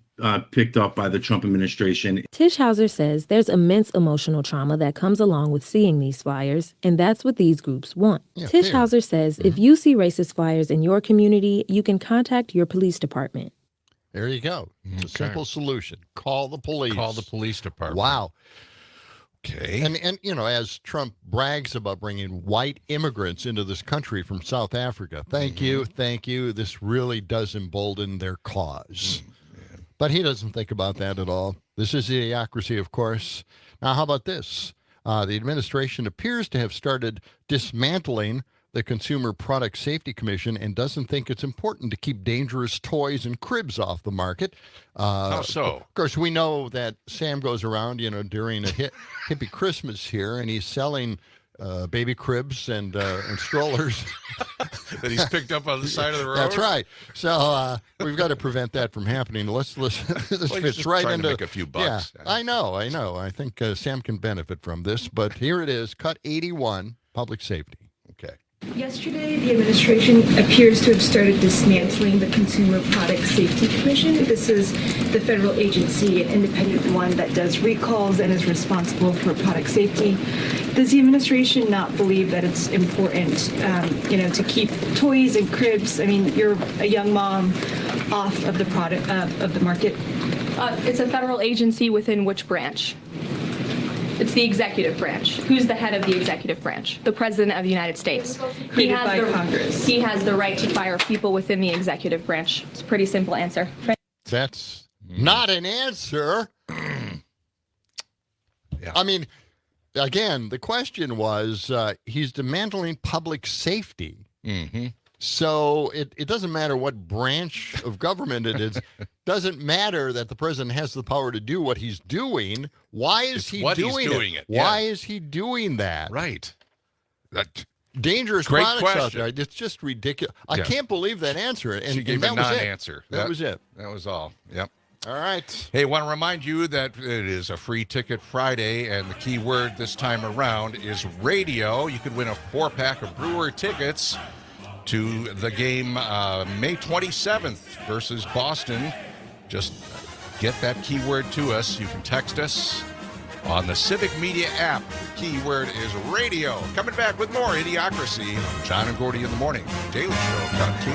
O: picked up by the Trump administration.
N: Tish Hauser says there's immense emotional trauma that comes along with seeing these flyers, and that's what these groups want. Tish Hauser says if you see racist flyers in your community, you can contact your police department.
B: There you go. It's a simple solution. Call the police.
C: Call the police department.
B: Wow.
C: Okay.
B: And you know, as Trump brags about bringing white immigrants into this country from South Africa, thank you. This really does embolden their cause. But he doesn't think about that at all. This is Idiocracy, of course. Now, how about this? The administration appears to have started dismantling the Consumer Product Safety Commission and doesn't think it's important to keep dangerous toys and cribs off the market.
C: How so?
B: Of course, we know that Sam goes around, during a hippie Christmas here, and he's selling baby cribs and strollers
C: that he's picked up on the side of the road.
B: That's right. So we've got to prevent that from happening. This fits right
C: trying
B: into
C: to make a few bucks.
B: Yeah, I know. I think Sam can benefit from this, but here it is, cut 81, public safety. Okay.
P: Yesterday, the administration appears to have started dismantling the Consumer Product Safety Commission. This is the federal agency, an independent one that does recalls and is responsible for product safety. Does the administration not believe that it's important, to keep toys and cribs? I mean, you're a young mom off of the product of the market.
Q: It's a federal agency within which branch? It's the executive branch. Who's the head of the executive branch? The President of the United States.
P: Created by Congress.
Q: He has the right to fire people within the executive branch. It's a pretty simple answer.
B: That's not an answer.
C: Yeah.
B: I mean, again, the question was, he's dismantling public safety.
C: Mm-hmm.
B: So it doesn't matter what branch of government it is. Doesn't matter that the president has the power to do what he's doing. Why is he doing it? Why is he doing that?
C: Right. That
B: dangerous
C: great
B: products
C: question.
B: out there. It's just ridiculous. I can't believe that answer. And
C: she gave
B: that
C: a
B: was
C: non-answer.
B: That was it.
C: That was all. Yep.
B: All right.
C: Hey, want to remind you that it is a free ticket Friday, and the key word this time around is radio. You could win a 4-pack of Brewer tickets to the game May 27th versus Boston. Just get that keyword to us. You can text us on the Civic Media app. The keyword is radio. Coming back with more Idiocracy on John and Gordy in the Morning. Daily Show, cut 2.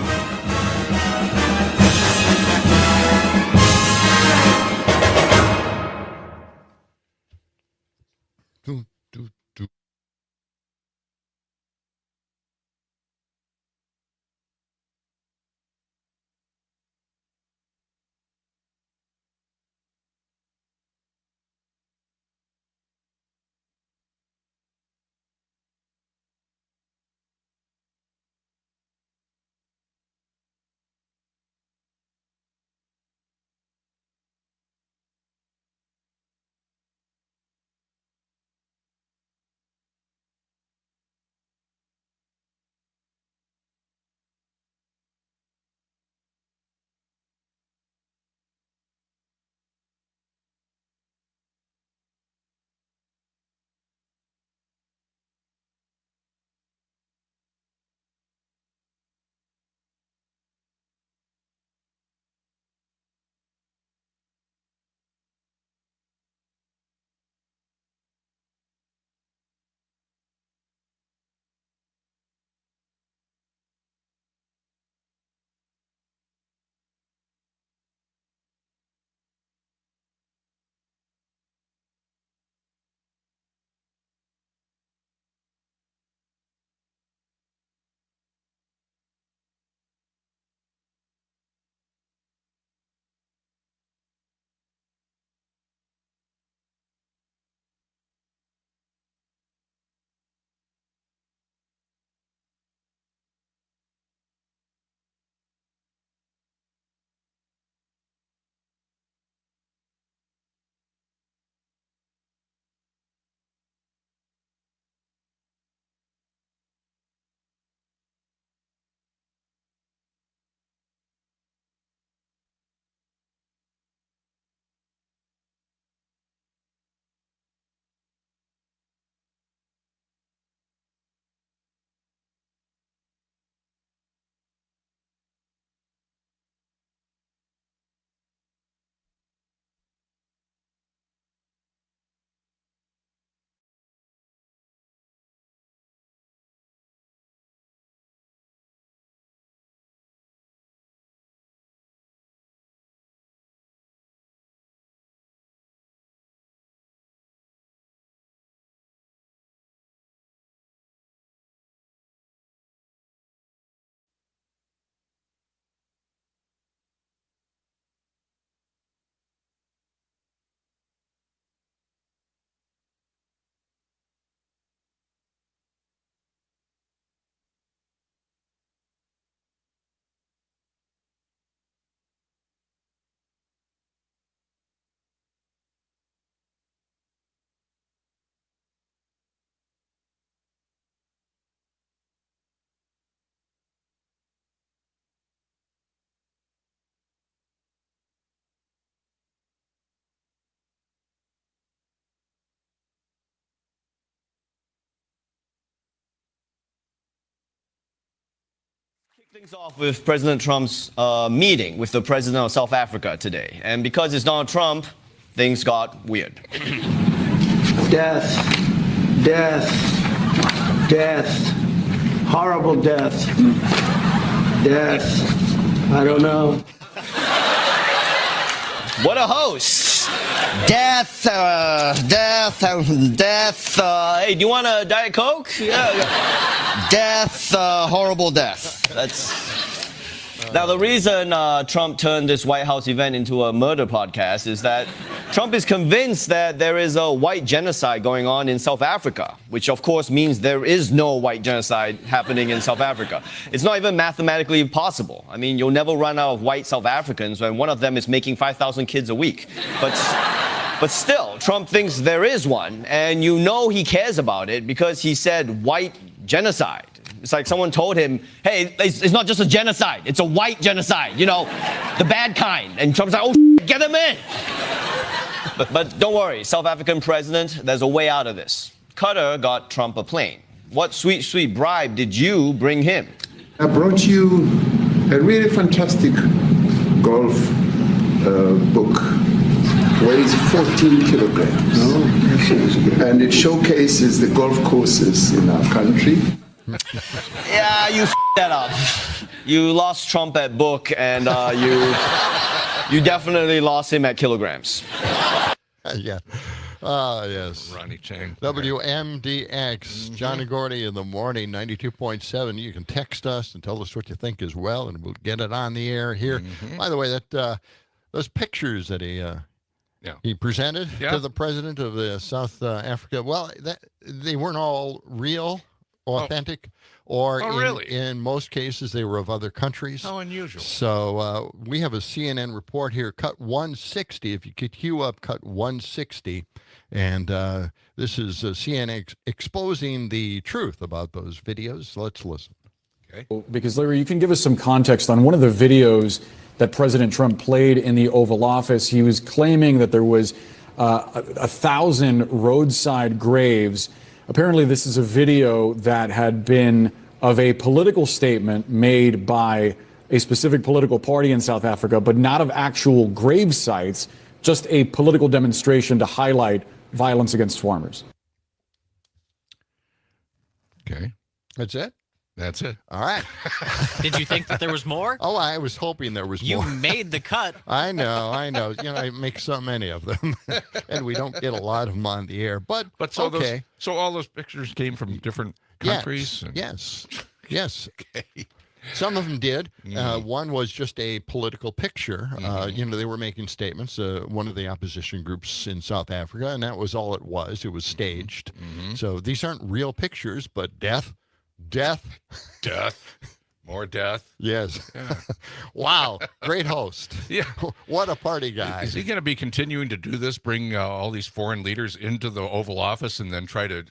R: Things off with President Trump's meeting with the president of South Africa today. And because it's Donald Trump, things got weird.
S: Death, death, death, horrible death, death, I don't know.
R: What a host. Death, death. Hey, do you want a Diet Coke? Yeah. Death, horrible death. Now, the reason Trump turned this White House event into a murder podcast is that Trump is convinced that there is a white genocide going on in South Africa, which of course means there is no white genocide happening in South Africa. It's not even mathematically possible. I mean, you'll never run out of white South Africans when one of them is making 5,000 kids a week. But still, Trump thinks there is one, and you know he cares about it because he said white genocide. It's like someone told him, hey, it's not just a genocide, it's a white genocide, you know, the bad kind. And Trump's like, oh, get him in. But don't worry, South African president, there's a way out of this. Qatar got Trump a plane. What sweet, sweet bribe did you bring him?
T: I brought you a really fantastic golf book. Weighs 14 kilograms. And it showcases the golf courses in our country.
R: Yeah, you that up. You lost Trump at book, and you definitely lost him at kilograms.
B: Yeah. Yes.
C: Ronnie Chang.
B: WMDX, John and Gordy in the morning, 92.7. You can text us and tell us what you think as well, and we'll get it on the air here. By the way, that those pictures that he presented to the president of the South Africa, well, they weren't all real, authentic, or in most cases they were of other countries.
C: How unusual.
B: So we have a CNN report here, cut 160. If you could cue up cut 160. And this is CNN exposing the truth about those videos. Let's listen.
U: Okay. Because, Larry, you can give us some context on one of the videos that President Trump played in the Oval Office. He was claiming that there was 1,000 roadside graves. Apparently, this is a video that had been of a political statement made by a specific political party in South Africa, but not of actual grave sites, just a political demonstration to highlight violence against farmers.
C: Okay.
B: That's it?
C: That's it.
B: All right.
E: Did you think that there was more?
B: Oh, I was hoping there was more.
E: You made the cut.
B: I know. You know, I make so many of them, and we don't get a lot of them on the air. But
C: so
B: okay.
C: So all those pictures came from different countries?
B: Yes. Yes.
C: Okay.
B: Some of them did. One was just a political picture. You know, they were making statements, one of the opposition groups in South Africa, and that was all it was. It was staged. So these aren't real pictures, but death.
C: More death.
B: Yes.
C: Yeah.
B: Wow. Great host.
C: Yeah.
B: What a party guy.
C: Is he going to be continuing to do this, bring all these foreign leaders into the Oval Office and then try to,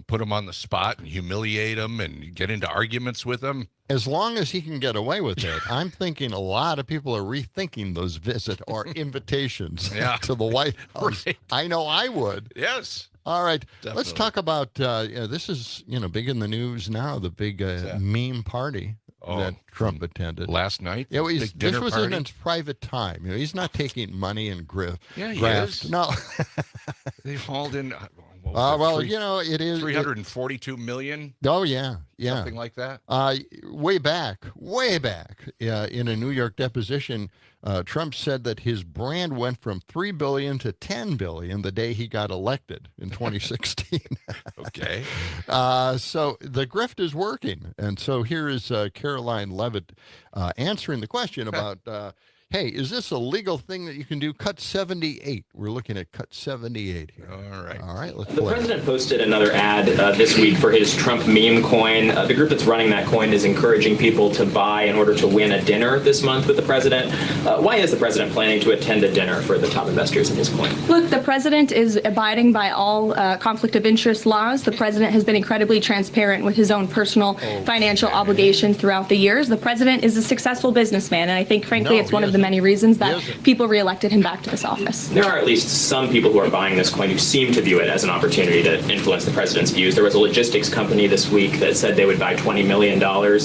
C: put them on the spot and humiliate them and get into arguments with them?
B: As long as he can get away with it, I'm thinking a lot of people are rethinking those visit or invitations to the White House.
C: Right.
B: I know I would.
C: Yes.
B: All right.
C: Definitely.
B: Let's talk about, this is, big in the news now, the big meme party that Trump attended.
C: Last night?
B: Yeah, this was
C: party?
B: in his private time. He's not taking money and graft.
C: Yeah, he
B: graft.
C: is.
B: No.
C: They hauled in,
B: it is.
C: 342 million?
B: Oh, yeah.
C: Something like that?
B: Way back, in a New York deposition, Trump said that his brand went from $3 billion to $10 billion the day he got elected in 2016.
C: Okay.
B: So the grift is working. And so here is Caroline Levitt answering the question about, hey, is this a legal thing that you can do? Cut 78. We're looking at cut 78 here.
C: All right,
B: let's
V: The
B: play.
V: president posted another ad this week for his Trump meme coin. The group that's running that coin is encouraging people to buy in order to win a dinner this month with the president. Why is the president planning to attend a dinner for the top investors in his coin?
Q: Look, the president is abiding by all conflict of interest laws. The president has been incredibly transparent with his own personal financial obligations throughout the years. The president is a successful businessman, and I think, frankly, it's one of the the many reasons that people reelected him back to this office.
V: There are at least some people who are buying this coin who seem to view it as an opportunity to influence the president's views. There was a logistics company this week that said they would buy $20 million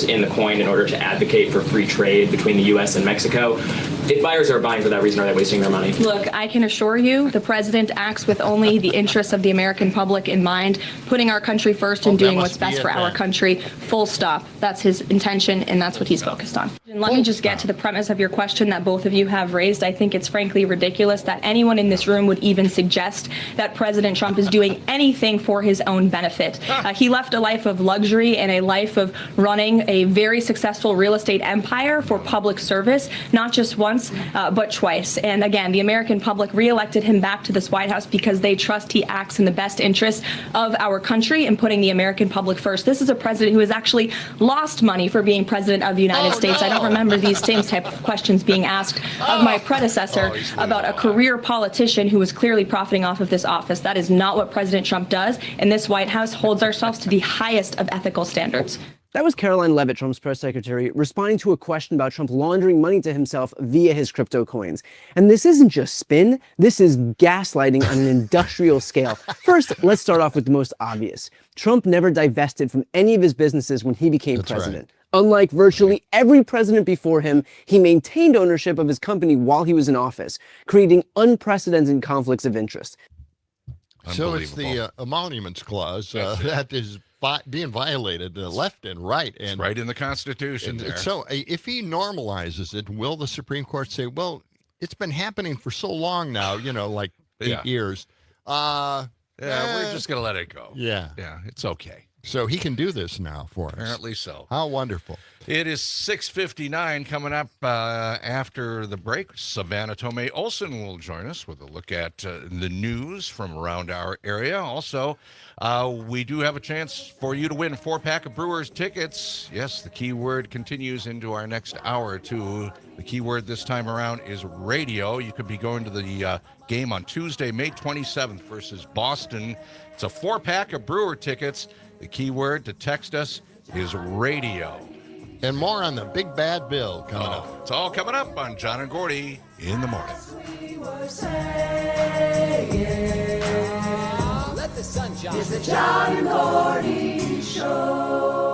V: in the coin in order to advocate for free trade between the U.S. and Mexico. If buyers are buying for that reason, are they wasting their money?
Q: Look, I can assure you the president acts with only the interests of the American public in mind, putting our country first and doing what's best for our country. Full stop. That's his intention, and that's what he's focused on. And let me just get to the premise of your question that both of you have raised. I think it's frankly ridiculous that anyone in this room would even suggest that President Trump is doing anything for his own benefit. He left a life of luxury and a life of running a very successful real estate empire for public service, not just once, but twice. And again, the American public reelected him back to this White House because they trust he acts in the best interest of our country and putting the American public first. This is a president who has actually lost money for being president of the United States. I don't remember these same type of questions being asked of my predecessor about a career politician who was clearly profiting off of this office. That is not what President Trump does, and this White House holds ourselves to the highest of ethical standards.
A: That was Caroline Levitt, Trump's press secretary, responding to a question about Trump laundering money to himself via his crypto coins. And this isn't just spin, this is gaslighting on an industrial scale. First, let's start off with the most obvious. Trump never divested from any of his businesses when he became president. Right. Unlike virtually every president before him, he maintained ownership of his company while he was in office, creating unprecedented conflicts of interest.
B: So it's the emoluments clause that is being violated left and right. And
C: it's right in the Constitution there.
B: So if he normalizes it, will the Supreme Court say, well, it's been happening for so long now, like 8 years.
C: We're just going to let it go.
B: Yeah.
C: Yeah, it's okay.
B: So he can do this now for us.
C: Apparently so.
B: How wonderful.
C: It is 6:59 coming up after the break. Savannah Tomei Olson will join us with a look at the news from around our area. Also, we do have a chance for you to win 4-pack of Brewers tickets. Yes, the keyword continues into our next hour or two. The keyword this time around is radio. You could be going to the game on Tuesday, May 27th versus Boston. It's a 4-pack of Brewer tickets. The keyword to text us is radio.
B: And more on the big bad bill coming up.
C: It's all coming up on John and Gordy in the morning.
D: Let the sun shine. It's the John and Gordy Show.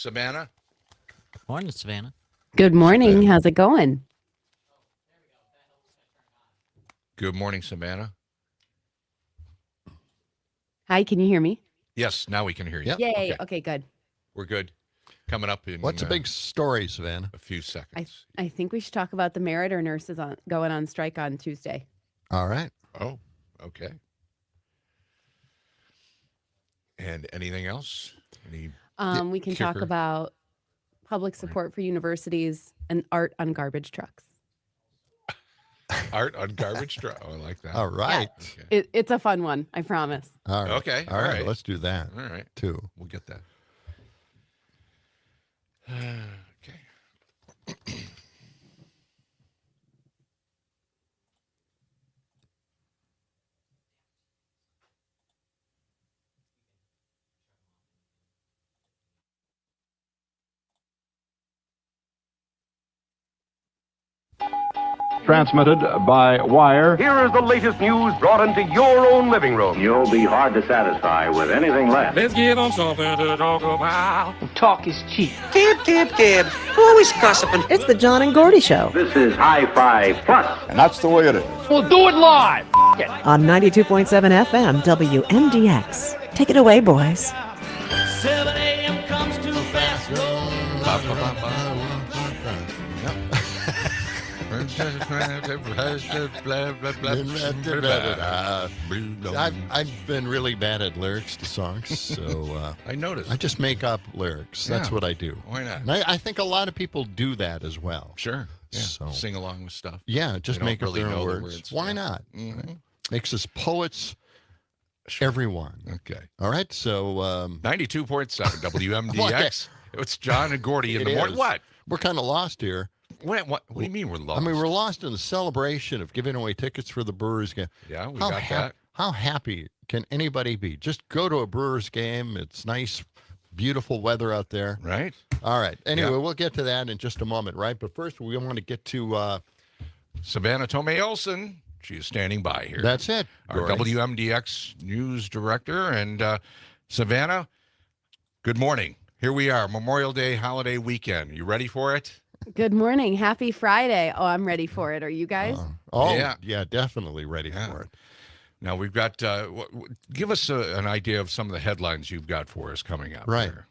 C: Savannah?
E: Morning, Savannah.
F: Good morning. How's it going?
C: Good morning, Savannah.
F: Hi, can you hear me?
C: Yes, now we can hear you.
B: Yep.
F: Yay. Okay, good.
C: We're good. Coming up in
B: What's a big story, Savannah?
C: a few seconds.
F: I think we should talk about the Meritor nurses going on strike on Tuesday.
B: All right.
C: Oh, okay. And anything else? Any
F: We can talk
C: kicker?
F: about public support for universities and art on garbage trucks.
C: Art on garbage truck. Oh, I like that.
B: All right.
C: Okay.
F: It's a fun one, I promise.
B: All right.
C: Okay.
B: All right. Let's do that.
C: All right.
B: Too.
C: We'll get that. Okay.
H: Transmitted by wire. Here is the latest news brought into your own living room. You'll be hard to satisfy with anything less.
W: Let's give them something to talk about.
S: Talk is cheap. Gib. Always gossiping.
X: It's the John and Gordy Show
H: This is Hi-Fi Plus.
L: And that's the way it is.
H: We'll do it live.
X: on 92.7 FM WMDX. Take it away, boys.
D: 7 a.m. comes too fast.
B: I've been really bad at lyrics to songs, so
C: I noticed.
B: I just make up lyrics. That's
C: Yeah.
B: what I do.
C: Why not?
B: And I think a lot of people do that as well.
C: Sure. Yeah.
B: So
C: Sing along with stuff.
B: yeah, just
C: They don't
B: make up
C: really
B: their
C: know
B: own
C: the
B: words.
C: words.
B: Why
C: Yeah.
B: not?
C: Mhm.
B: Makes us poets. Everyone.
C: Okay.
B: All right. So
C: 92.7 WMDX. It's John and Gordy in
B: it
C: the morning.
B: is.
C: What?
B: We're kind of lost here.
C: What do you mean we're lost?
B: I mean, we're lost in the celebration of giving away tickets for the Brewers game.
C: Yeah, we got that.
B: How happy can anybody be? Just go to a Brewers game. It's nice, beautiful weather out there.
C: Right.
B: All right. Anyway,
C: Yeah.
B: we'll get to that in just a moment, right? But first, we want to get to
C: Savannah Tomei Olson. She is standing by here.
B: That's it.
C: Our
B: Gordy.
C: WMDX news director. And Savannah, good morning. Here we are, Memorial Day holiday weekend. You ready for it?
F: Good morning. Happy Friday. Oh, I'm ready for it. Are you guys?
B: Yeah, definitely ready
C: Yeah.
B: for it.
C: Now we've got. Give us an idea of some of the headlines you've got for us coming up.
B: Right.
C: There.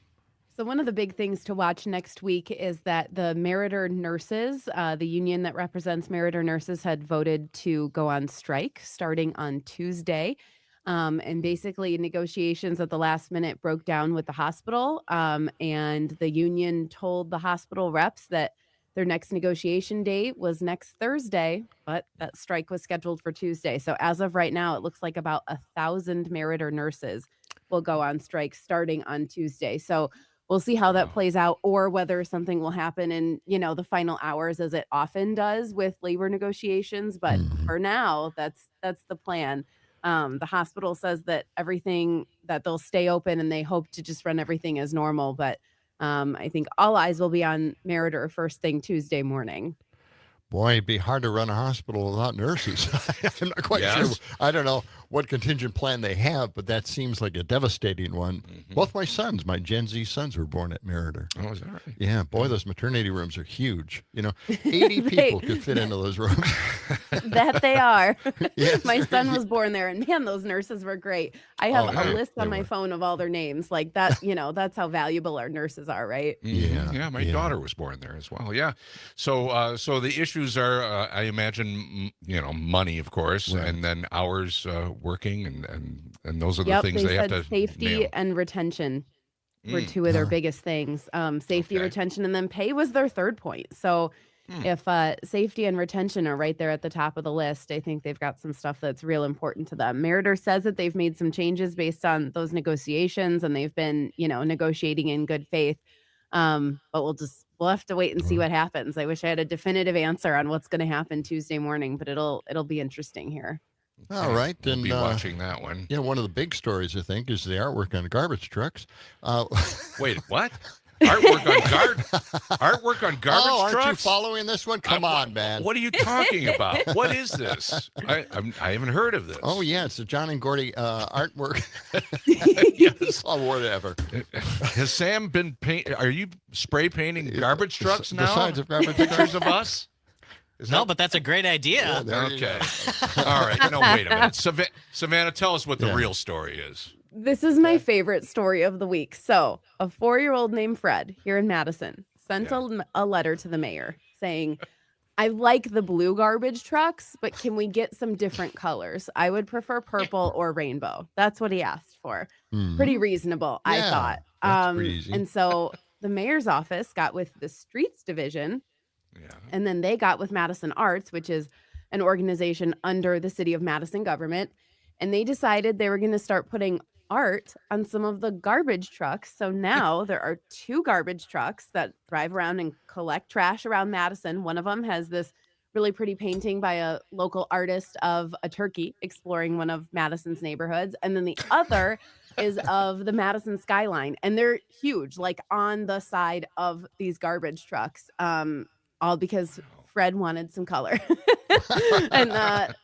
F: So one of the big things to watch next week is that the Meritor nurses, the union that represents Meritor nurses, had voted to go on strike starting on Tuesday. And basically negotiations at the last minute broke down with the hospital. And the union told the hospital reps that their next negotiation date was next Thursday, but that strike was scheduled for Tuesday. So as of right now, it looks like about 1,000 Meritor nurses will go on strike starting on Tuesday. So we'll see how that plays out, or whether something will happen in, the final hours, as it often does with labor negotiations. But for now, that's the plan. The hospital says that they'll stay open and they hope to just run everything as normal. But I think all eyes will be on Meritor first thing Tuesday morning.
B: Boy, it'd be hard to run a hospital without nurses. I'm not quite sure. I don't know what contingent plan they have, but that seems like a devastating one. Both my Gen Z sons were born at Meritor.
C: Oh, is that right?
B: Yeah, boy, those maternity rooms are huge. 80 people could fit into those rooms.
F: That they are.
B: Yes,
F: My son was born there, and man, those nurses were great. I have a list on my phone of all their names. Like that, that's how valuable our nurses are, right?
C: Yeah, my daughter was born there as well. Yeah. So the issues are, I imagine, money, of course,
B: Right.
C: and then hours working, and those are the things they have
F: said
C: to
F: safety
C: nail.
F: and retention were two of their biggest things. Safety, retention, and then pay was their third point. So if safety and retention are right there at the top of the list, I think they've got some stuff that's real important to them. Meritor says that they've made some changes based on those negotiations, and they've been, negotiating in good faith. But we'll have to wait and see what happens. I wish I had a definitive answer on what's going to happen Tuesday morning, but it'll be interesting here.
B: All right.
C: We'll
B: And
C: be watching that one.
B: one of the big stories, I think, is the artwork on garbage trucks.
C: Wait, what? Artwork on garbage
B: oh, aren't
C: trucks.
B: you following this one? Come on, man.
C: What are you talking about? What is this? I haven't heard of this.
B: Oh yeah, it's the John and Gordy artwork. Yes, or whatever.
C: Has Sam been Are you spray painting garbage trucks now?
B: The sides of garbage
C: pictures of us?
E: No, but that's a great idea.
C: Okay. All right. No, wait a minute. Savannah, tell us what the real story is.
F: This is my favorite story of the week. So, a 4-year-old named Fred here in Madison sent a letter to the mayor saying, I like the blue garbage trucks, but can we get some different colors? I would prefer purple or rainbow. That's what he asked for. Pretty reasonable, I thought.
B: That's pretty easy.
F: And so the mayor's office got with the streets division, and then they got with Madison Arts, which is an organization under the city of Madison government. And they decided they were going to start putting art on some of the garbage trucks. So now there are 2 garbage trucks that drive around and collect trash around Madison. One of them has this really pretty painting by a local artist of a turkey exploring one of Madison's neighborhoods. And then the other is of the Madison skyline. And they're huge, like on the side of these garbage trucks, all because Fred wanted some color. And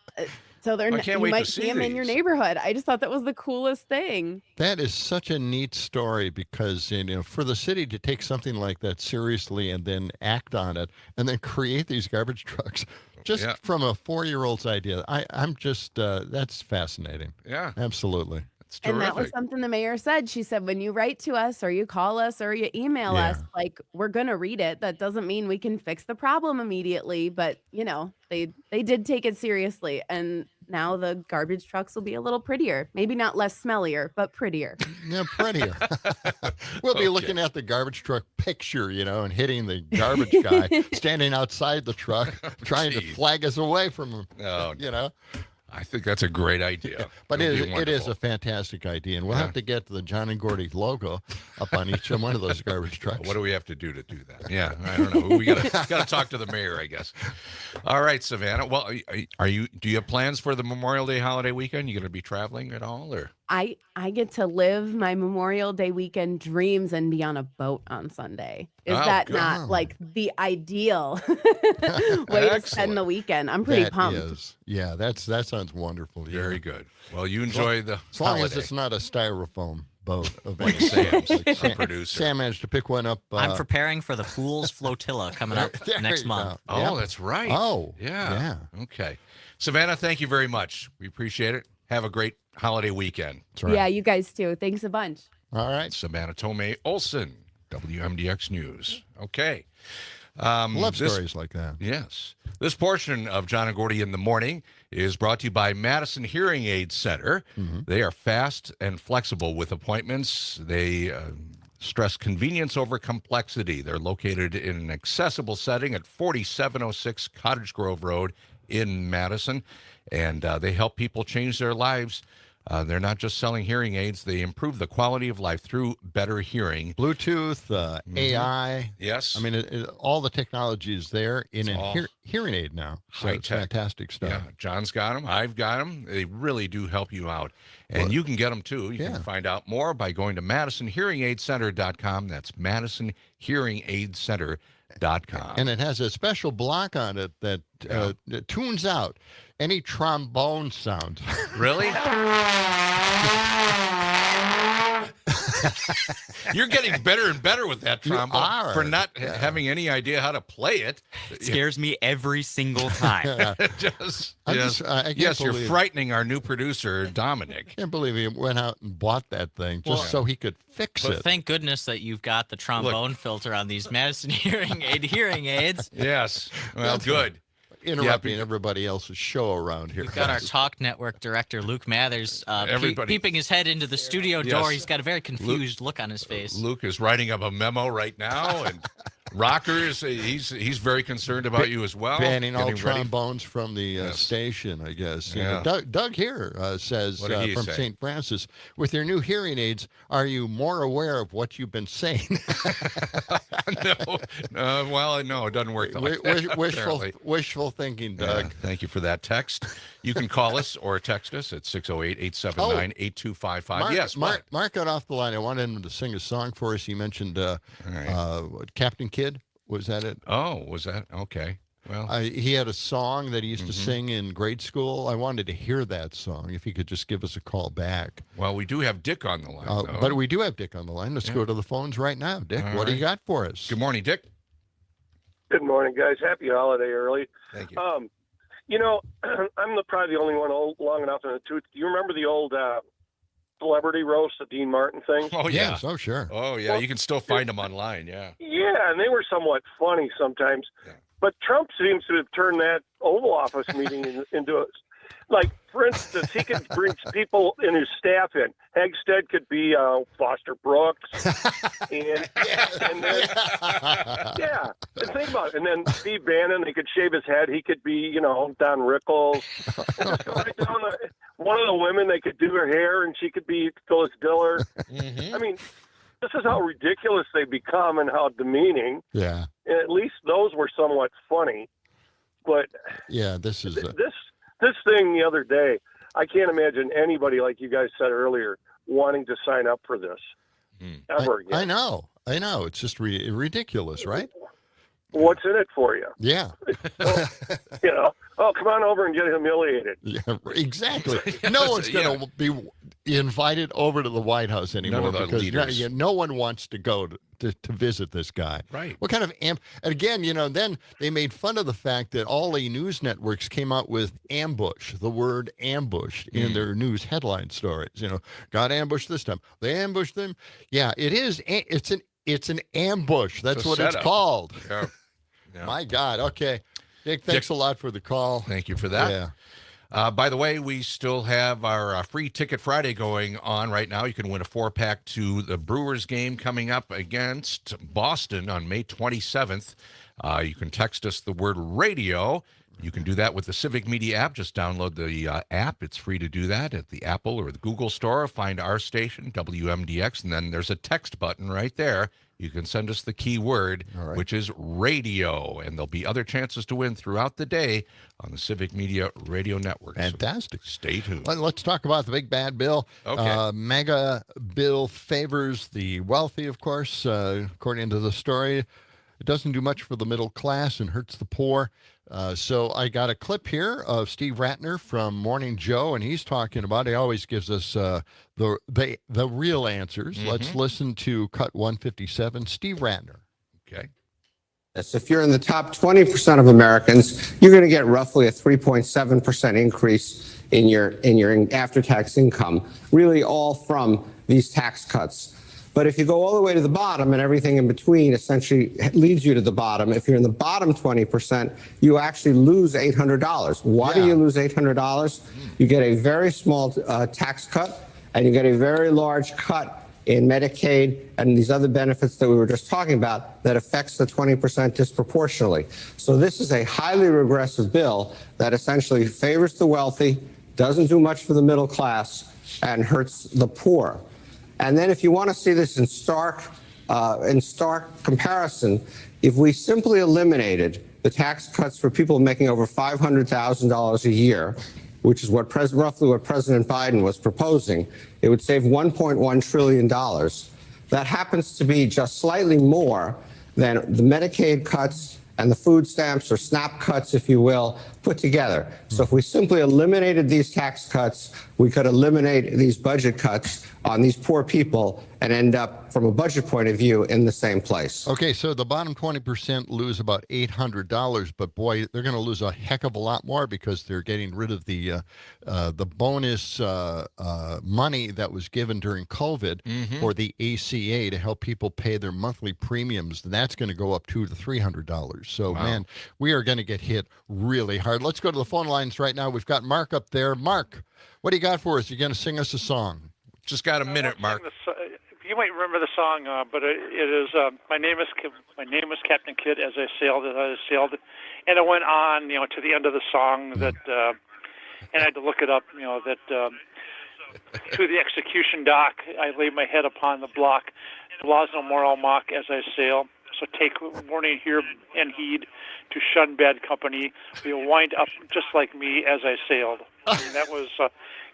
F: so you might see them in your neighborhood. I just thought that was the coolest thing.
B: That is such a neat story because, for the city to take something like that seriously and then act on it and then create these garbage trucks just from a 4-year-old's idea. I'm just, that's fascinating.
C: Yeah.
B: Absolutely.
F: And that was something the mayor said. She said, when you write to us or you call us or you email us, like, we're going to read it. That doesn't mean we can fix the problem immediately. But, they did take it seriously. And now the garbage trucks will be a little prettier. Maybe not less smellier, but prettier.
B: Yeah, prettier. We'll be looking at the garbage truck picture, and hitting the garbage guy standing outside the truck trying to flag us away from him,
C: I think that's a great idea.
B: But it is a fantastic idea, and we'll have to get the John and Gordy logo up on each one of those garbage trucks.
C: What do we have to do that? Yeah, I don't know. We got to talk to the mayor, I guess. All right, Savannah. Well, do you have plans for the Memorial Day holiday weekend? You going to be traveling at all, or?
F: I get to live my Memorial Day weekend dreams and be on a boat on Sunday. Is that not like the ideal way to spend the weekend? I'm pretty pumped.
B: Yeah, that sounds wonderful.
C: Very good. Well, you enjoy the
B: as long
C: holiday.
B: as it's not a styrofoam boat of
C: like Sam's, our producer.
B: Sam managed to pick one up.
E: I'm preparing for the Fool's Flotilla coming up next month.
C: Oh, that's right.
B: Oh,
C: yeah. Okay. Savannah, thank you very much. We appreciate it. Have a great holiday weekend.
B: That's right.
F: Yeah, you guys too. Thanks a bunch.
B: All right.
C: Savannah Tomei Olson, WMDX News. Okay.
B: Love stories like that.
C: Yes. This portion of John and Gordy in the Morning is brought to you by Madison Hearing Aid Center. They are fast and flexible with appointments. They stress convenience over complexity. They're located in an accessible setting at 4706 Cottage Grove Road in Madison, and they help people change their lives. They're not just selling hearing aids. They improve the quality of life through better hearing.
B: Bluetooth, AI.
C: Yes.
B: I mean, all the technology is there in a hearing aid now. So it's fantastic stuff.
C: Yeah, John's got them. I've got them. They really do help you out. And you can get them, too. You can find out more by going to MadisonHearingAidCenter.com. That's MadisonHearingAidCenter.com.
B: And it has a special block on it that tunes out any trombone sound.
C: Really? You're getting better and better with that trombone for not having any idea how to play it.
G: It scares me every single time.
C: Yes, you're frightening our new producer, Dominic.
B: I can't believe he went out and bought that thing just so he could fix it.
E: Thank goodness that you've got the trombone filter on these Madison hearing aids.
C: Yes. Well, good.
B: Interrupting everybody else's show around here.
E: We've got our talk network director, Luke Mathers, peeping his head into the studio door. He's got a very confused look on his face.
C: Luke is writing up a memo right now, and Rockers, he's very concerned about you as well.
B: Banning all
C: Getting ready.
B: trombones from the station, I guess. You
C: Yeah.
B: know, Doug here says
C: What did he
B: from
C: say?
B: St. Francis, with your new hearing aids, are you more aware of what you've been saying?
C: No, it doesn't work like that.
B: Wishful thinking, Doug.
C: Yeah, thank you for that text. You can call us or text us at 608-879-8255. Yes,
B: Mark got off the line. I wanted him to sing a song for us. He mentioned Captain Kidd. Was that it?
C: Oh, was that? Okay. Well,
B: he had a song that he used to sing in grade school. I wanted to hear that song. If he could just give us a call back.
C: Well, we do have Dick on the line, though.
B: But we do have Dick on the line. Let's go to the phones right now. Dick, what do you got for us?
C: Good morning, Dick.
I: Good morning, guys. Happy holiday early.
C: Thank you.
I: I'm probably the only one long enough in the tooth. Do you remember the old celebrity roast, the Dean Martin thing?
C: Oh, yeah.
B: Yes, oh, sure.
C: Oh, yeah. You can still find them online, yeah.
I: Yeah, and they were somewhat funny sometimes.
C: Yeah.
I: But Trump seems to have turned that Oval Office meeting into a, like, for instance, he could bring people in his staff in. Hegstead could be Foster Brooks. And then think about it. And then Steve Bannon, they could shave his head. He could be, Don Rickles. Right down one of the women, they could do her hair, and she could be Phyllis Diller. I mean, this is how ridiculous they become and how demeaning.
B: Yeah.
I: And at least those were somewhat funny. But
B: yeah, this is
I: this thing the other day, I can't imagine anybody, like you guys said earlier, wanting to sign up for this ever again.
B: I know. It's just ridiculous, right?
I: What's in it for you?
B: Yeah.
I: Come on over and get humiliated.
B: Yeah, exactly. No one's going to be invited over to the White House anymore
C: None of the
B: because
C: leaders.
B: no one wants to go to visit this guy.
C: Right.
B: What kind of and again, then they made fun of the fact that all the news networks came out with ambush, the word ambushed in their news headline stories. Got ambushed this time. They ambushed them. Yeah, it is. It's an ambush. That's what it's called.
C: Yeah. Yeah.
B: My God. Okay. Dick, thanks a lot for the call.
C: Thank you for that.
B: Yeah.
C: By the way, we still have our free Ticket Friday going on right now. You can win a 4-pack to the Brewers game coming up against Boston on May 27th. You can text us the word radio. You can do that with the Civic Media app. Just download the app. It's free to do that at the Apple or the Google Store. Find our station, WMDX, and then there's a text button right there. You can send us the keyword, which is radio, and there'll be other chances to win throughout the day on the Civic Media Radio Network.
B: Fantastic.
C: So stay tuned.
B: Well, let's talk about the big bad bill.
C: Okay.
B: MAGA bill favors the wealthy, of course, according to the story. It doesn't do much for the middle class and hurts the poor. So I got a clip here of Steve Ratner from Morning Joe, and he's talking about. He always gives us the real answers. Let's listen to cut 157. Steve Ratner.
C: Okay.
J: If you're in the top 20% of Americans, you're going to get roughly a 3.7% increase in your after-tax income, really all from these tax cuts. But if you go all the way to the bottom and everything in between essentially leads you to the bottom, if you're in the bottom 20%, you actually lose $800. Why do you lose $800? You get a very small tax cut, and you get a very large cut in Medicaid and these other benefits that we were just talking about that affects the 20% disproportionately. So this is a highly regressive bill that essentially favors the wealthy, doesn't do much for the middle class, and hurts the poor. And then if you want to see this in stark comparison, if we simply eliminated the tax cuts for people making over $500,000 a year, which is roughly what President Biden was proposing, it would save $1.1 trillion. That happens to be just slightly more than the Medicaid cuts and the food stamps, or SNAP cuts, if you will, put together. So if we simply eliminated these tax cuts, we could eliminate these budget cuts on these poor people and end up, from a budget point of view, in the same place.
B: Okay, so the bottom 20% lose about $800, but boy, they're going to lose a heck of a lot more because they're getting rid of the bonus money that was given during COVID for the ACA to help people pay their monthly premiums. And that's going to go up $200 to $300. So, man, we are going to get hit really hard. Let's go to the phone lines right now. We've got Mark up there. Mark, what do you got for us? You're going to sing us a song.
C: Just got a minute, Mark.
I: If you
W: you might remember the song, but it is my name is Captain Kidd as I sailed, and it went on, to the end of the song that, and I had to look it up, that to the execution dock I lay my head upon the block. The laws no more I'll mock as I sail. So take warning here and heed to shun bad company. You'll wind up just like me as I sailed. I mean, that was,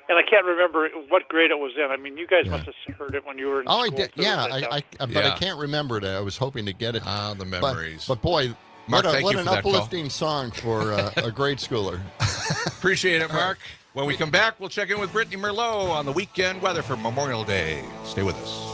W: and I can't remember what grade it was in. I mean, you guys must have heard it when you were in school.
B: I did.
W: too,
B: Yeah, but I can't remember it. I was hoping to get it.
C: Ah, the memories.
B: But boy,
C: Mark,
B: what an uplifting song for a grade schooler.
C: Appreciate it, Mark. When we come back, we'll check in with Brittany Merlot on the weekend weather for Memorial Day. Stay with us.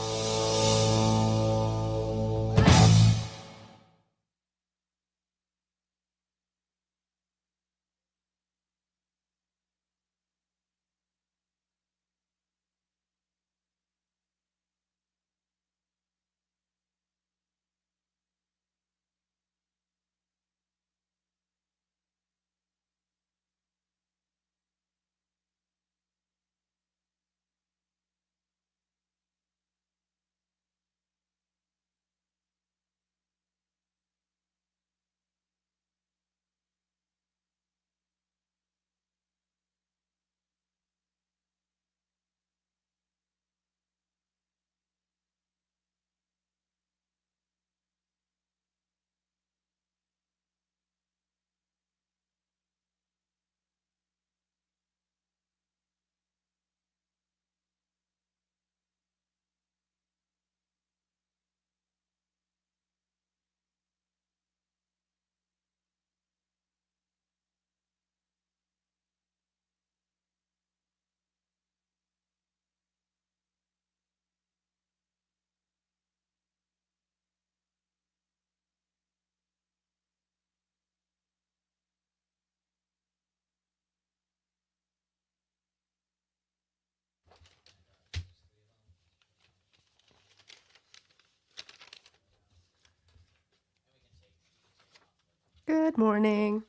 K: Good morning.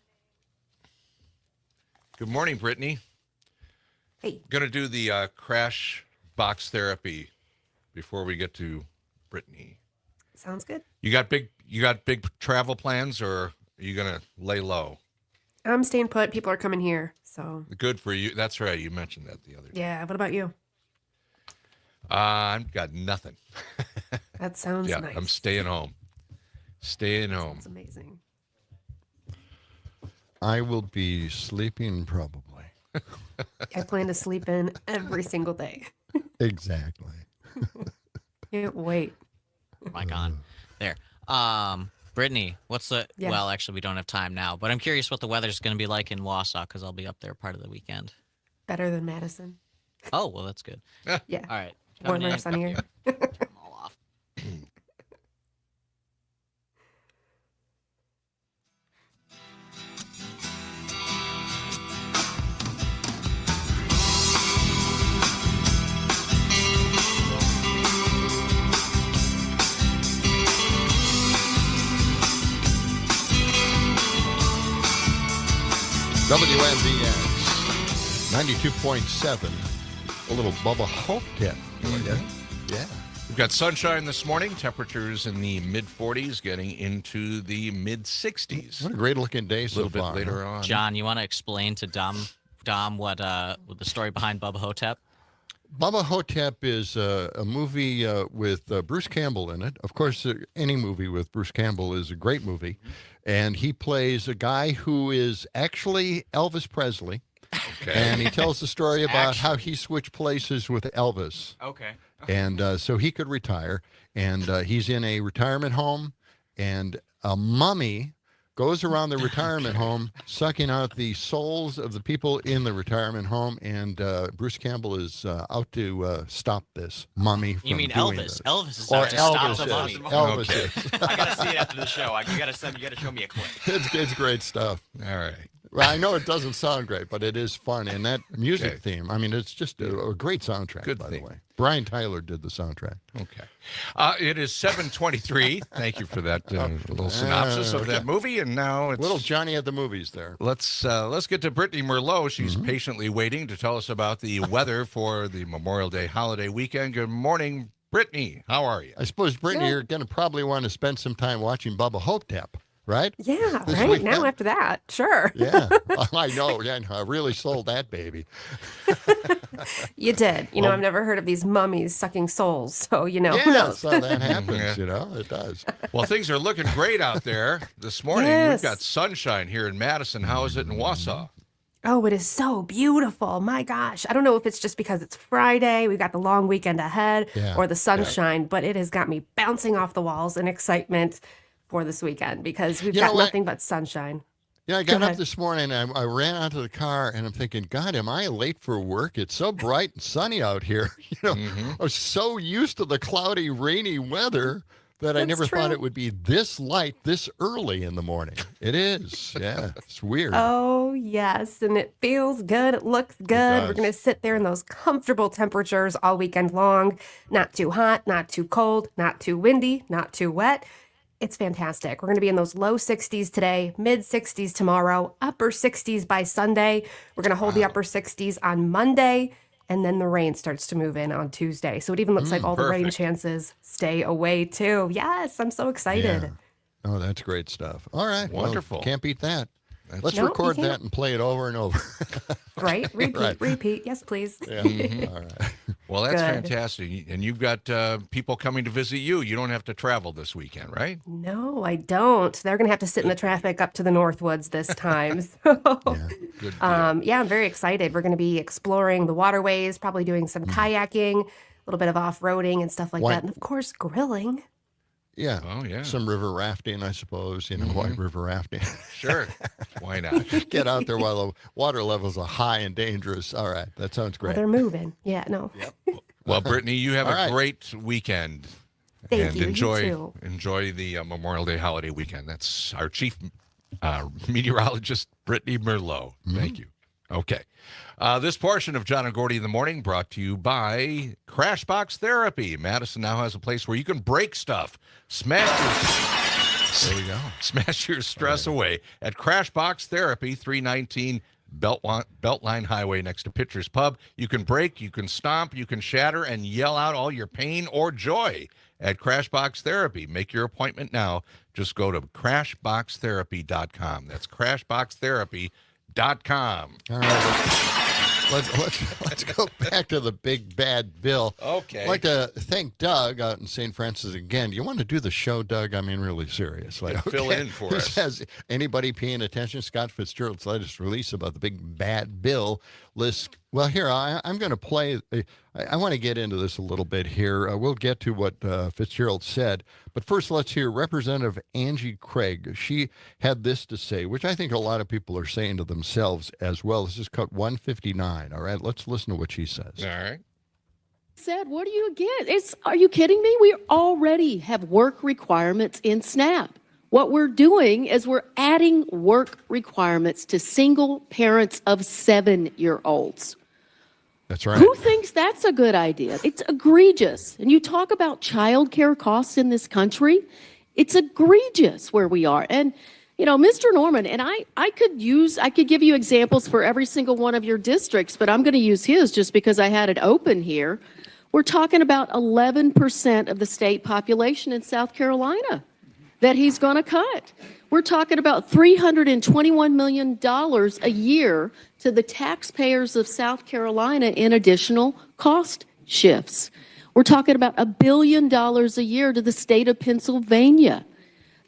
C: Good morning, Brittany.
K: Hey.
C: Going to do the crash box therapy before we get to Brittany.
K: Sounds good.
C: You got big travel plans, or are you going to lay low?
K: I'm staying put. People are coming here, so.
C: Good for you. That's right. You mentioned that the other day.
K: Yeah. What about you?
C: I've got nothing.
K: That sounds nice.
C: I'm staying home. Staying home.
K: That's amazing.
B: I will be sleeping probably.
K: I plan to sleep in every single day.
B: Exactly.
K: Can't wait.
E: Mic on. There. Brittany, what's the, well, actually, we don't have time now, but I'm curious what the weather's going to be like in Wausau, because I'll be up there part of the weekend.
K: Better than Madison.
E: Oh, well, that's good.
K: Yeah.
E: All right.
K: Warmer, sunnier.
E: I'm all off.
B: WNBX 92.7. A little Bubba Hope tip. Yeah.
C: We've got sunshine this morning. Temperatures in the mid-40s, getting into the mid-60s.
B: What a great-looking day so far.
C: A little bit later on.
E: John, you want to explain to Dom what the story behind Bubba Hotep?
B: Bubba Hotep is a movie with Bruce Campbell in it. Of course, any movie with Bruce Campbell is a great movie. And he plays a guy who is actually Elvis Presley.
C: Okay.
B: And he tells the story about how he switched places with Elvis.
G: Okay.
B: And so he could retire. And he's in a retirement home. And a mummy goes around the retirement home, sucking out the souls of the people in the retirement home. And Bruce Campbell is out to stop this mummy from doing
E: Elvis?
B: this.
E: Elvis is
B: Or
E: out to stop the
B: Elvis
E: mummy.
B: is. Elvis
G: Okay.
B: is.
G: I gotta see it after the show. You gotta show me a clip.
B: It's great stuff.
C: All right.
B: Well, I know it doesn't sound great, but it is fun. And that music theme, I mean, it's just a great soundtrack,
C: Good
B: by
C: theme.
B: the way. Brian Tyler did the soundtrack.
C: Okay. It is 7:23. Thank you for that little synopsis of that movie. And now it's
B: Little Johnny at the movies there.
C: Let's get to Brittany Merlot. She's patiently waiting to tell us about the weather for the Memorial Day holiday weekend. Good morning, Brittany, how are you?
B: I suppose, Brittany,
K: Good.
B: you're going to probably want to spend some time watching Bubba Hotep, right?
K: Yeah,
B: This
K: right
B: weekend?
K: now after that, sure.
B: Yeah, I know. Yeah, I really sold that baby.
K: You did. You know, I've never heard of these mummies sucking souls, so who knows?
B: So that happens, it does.
C: Well, things are looking great out there. This morning,
K: Yes.
C: we've got sunshine here in Madison. How is it in Wausau?
K: Oh, it is so beautiful. My gosh. I don't know if it's just because it's Friday, we've got the long weekend ahead,
B: Yeah.
K: or the sunshine, but it has got me bouncing off the walls in excitement for this weekend because we've
B: You know
K: got
B: what?
K: nothing but sunshine.
B: I
K: Go
B: got up
K: ahead.
B: this morning and I ran out to the car and I'm thinking, God, am I late for work? It's so bright and sunny out here. I was so used to the cloudy, rainy weather that I
K: That's
B: never thought
K: true.
B: it would be this light this early in the morning. It is. Yeah, it's weird.
K: Oh, yes. And it feels good. It looks good. We're
B: does.
K: going to sit there in those comfortable temperatures all weekend long. Not too hot, not too cold, not too windy, not too wet. It's fantastic. We're going to be in those low 60s today, mid 60s tomorrow, upper 60s by Sunday. We're going to hold the upper 60s on Monday. And then the rain starts to move in on Tuesday. So it even looks like all the rain
C: perfect.
K: chances stay away too. Yes, I'm so excited.
B: Yeah. Oh, that's great stuff. All right. well,
C: Wonderful.
B: can't beat that. Let's
K: No, you
B: record
K: can't.
B: that and play it over and over.
K: Right? Repeat,
B: Right.
K: repeat. Yes, please.
B: Yeah. All right.
C: Well, that's
K: Good.
C: fantastic. And you've got people coming to visit you. You don't have to travel this weekend, right?
K: No, I don't. They're going to have to sit in the traffic up to the Northwoods this time. So,
C: Good deal.
K: yeah, I'm very excited. We're going to be exploring the waterways, probably doing some kayaking, a little bit of off-roading and stuff like
B: Why-
K: that. And of course, grilling.
B: Yeah.
C: Oh, yeah.
B: Some river rafting, I suppose, white river rafting.
C: Sure. Why not?
B: Get out there while the water levels are high and dangerous. All right. That sounds
K: Well,
B: great.
K: they're moving. Yeah, no.
C: Well, Brittany, you have
B: All
C: a
B: right.
C: great weekend.
K: Thank
C: and
K: you. You too.
C: enjoy the Memorial Day holiday weekend. That's our chief meteorologist, Brittany Merlot. Thank you. Okay. This portion of John and Gordy in the Morning brought to you by Crashbox Therapy. Madison now has a place where you can break stuff,
B: There we go.
C: smash your stress away at Crashbox Therapy, 319 Beltline Highway next to Pitcher's Pub. You can break, you can stomp, you can shatter, and yell out all your pain or joy at Crashbox Therapy. Make your appointment now. Just go to crashboxtherapy.com. That's crashboxtherapy.com.
B: All right. Let's go back to the big bad bill.
C: Okay.
B: I'd like to thank Doug out in St. Francis again. Do you want to do the show, Doug? I mean, really seriously.
C: Fill in for us.
B: Has anybody paying attention? Scott Fitzgerald's latest release about the big bad bill lists. Well, here, I'm going to play. I want to get into this a little bit here. We'll get to what Fitzgerald said. But first, let's hear Representative Angie Craig. She had this to say, which I think a lot of people are saying to themselves as well. This is cut 159. All right, let's listen to what she says.
C: All right.
M: Said, what do you get? Are you kidding me? We already have work requirements in SNAP. What we're doing is we're adding work requirements to single parents of 7-year-olds.
B: That's right.
M: Who thinks that's a good idea? It's egregious. And you talk about childcare costs in this country, it's egregious where we are. And, you know, Mr. Norman, and I could give you examples for every single one of your districts, but I'm going to use his just because I had it open here. We're talking about 11% of the state population in South Carolina that he's going to cut. We're talking about $321 million a year to the taxpayers of South Carolina in additional cost shifts. We're talking about $1 billion a year to the state of Pennsylvania.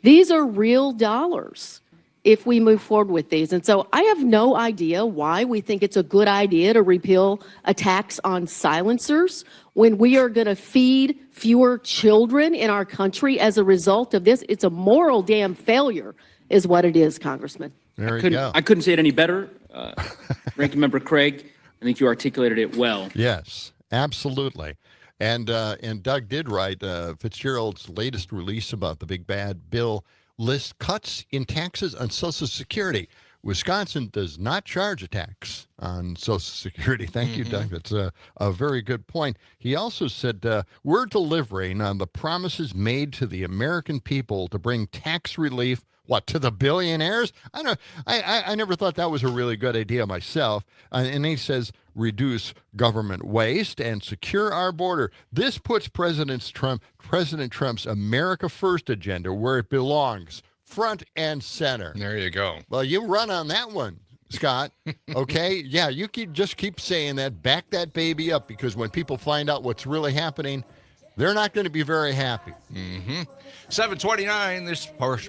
M: These are real dollars if we move forward with these. And so I have no idea why we think it's a good idea to repeal a tax on silencers when we are going to feed fewer children in our country as a result of this. It's a moral damn failure is what it is, Congressman.
B: There you go.
N: I couldn't say it any better. Ranking Member Craig, I think you articulated it well.
B: Yes, absolutely. And Doug did write Fitzgerald's latest release about the big bad bill lists cuts in taxes on Social Security. Wisconsin does not charge a tax on Social Security. Thank you, Doug. That's a very good point. He also said, we're delivering on the promises made to the American people to bring tax relief, to the billionaires? I never thought that was a really good idea myself. And he says, reduce government waste, and secure our border. This puts President Trump's America First agenda where it belongs, front and center.
C: There you go.
B: Well, you run on that one, Scott. Okay? Yeah, you just keep saying that. Back that baby up, because when people find out what's really happening, they're not going to be very happy.
C: 7:29. This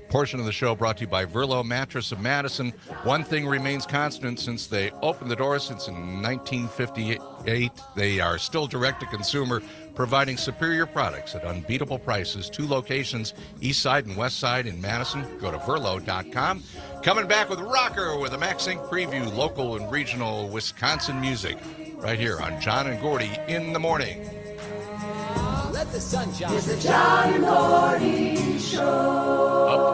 C: portion of the show brought to you by Verlo Mattress of Madison. One thing remains constant since they opened the doors since in 1958. They are still direct to consumer, providing superior products at unbeatable prices. 2 locations, East Side and West Side in Madison. Go to Verlo.com. Coming back with Rökker with a MaxInc preview, local and regional Wisconsin music, right here on John and Gordy in the morning.
D: Let the sun shine. It's the John and Gordy Show.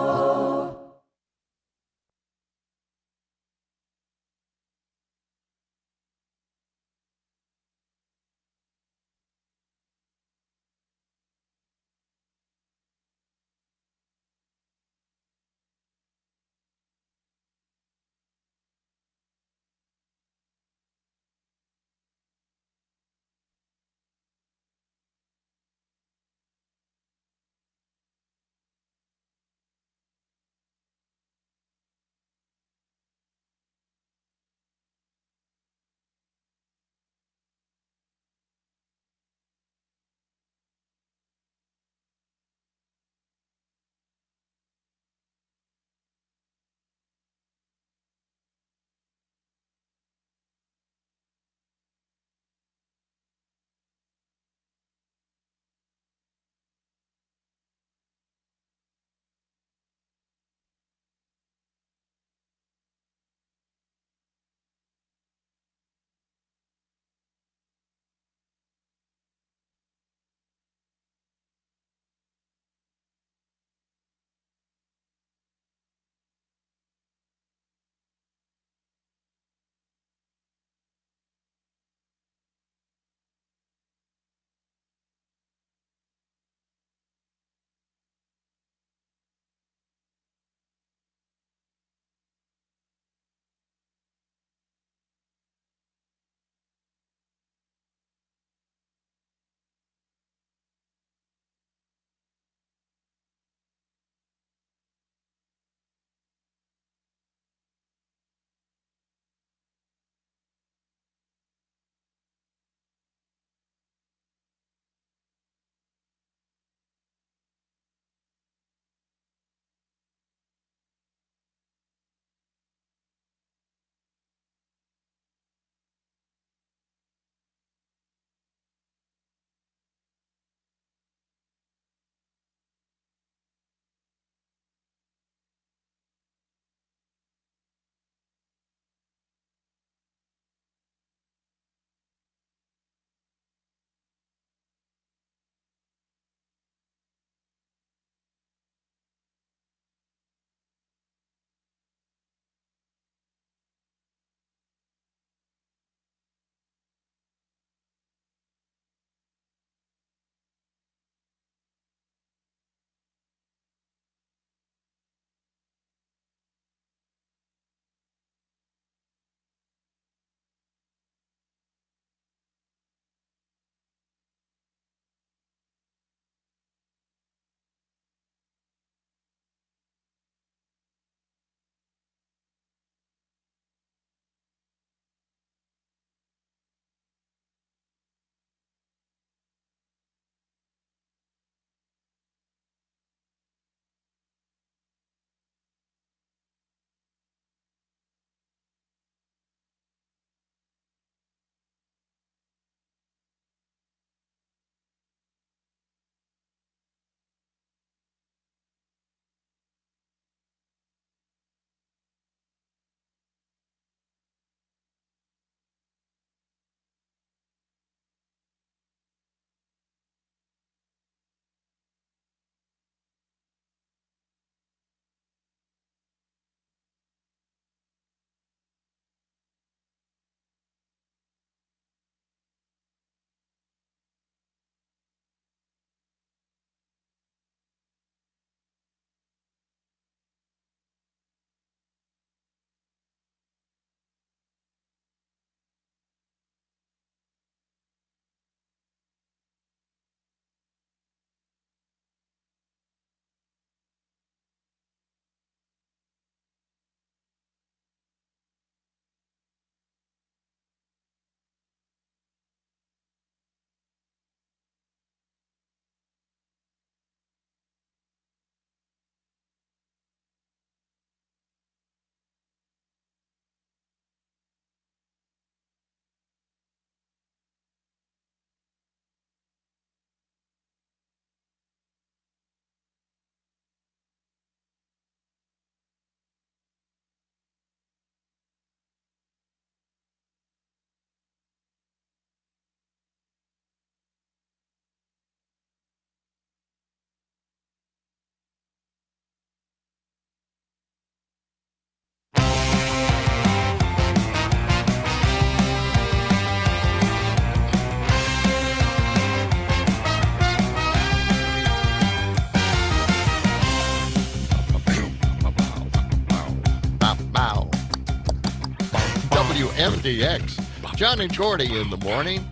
B: WMDX. John and Gordy in the morning.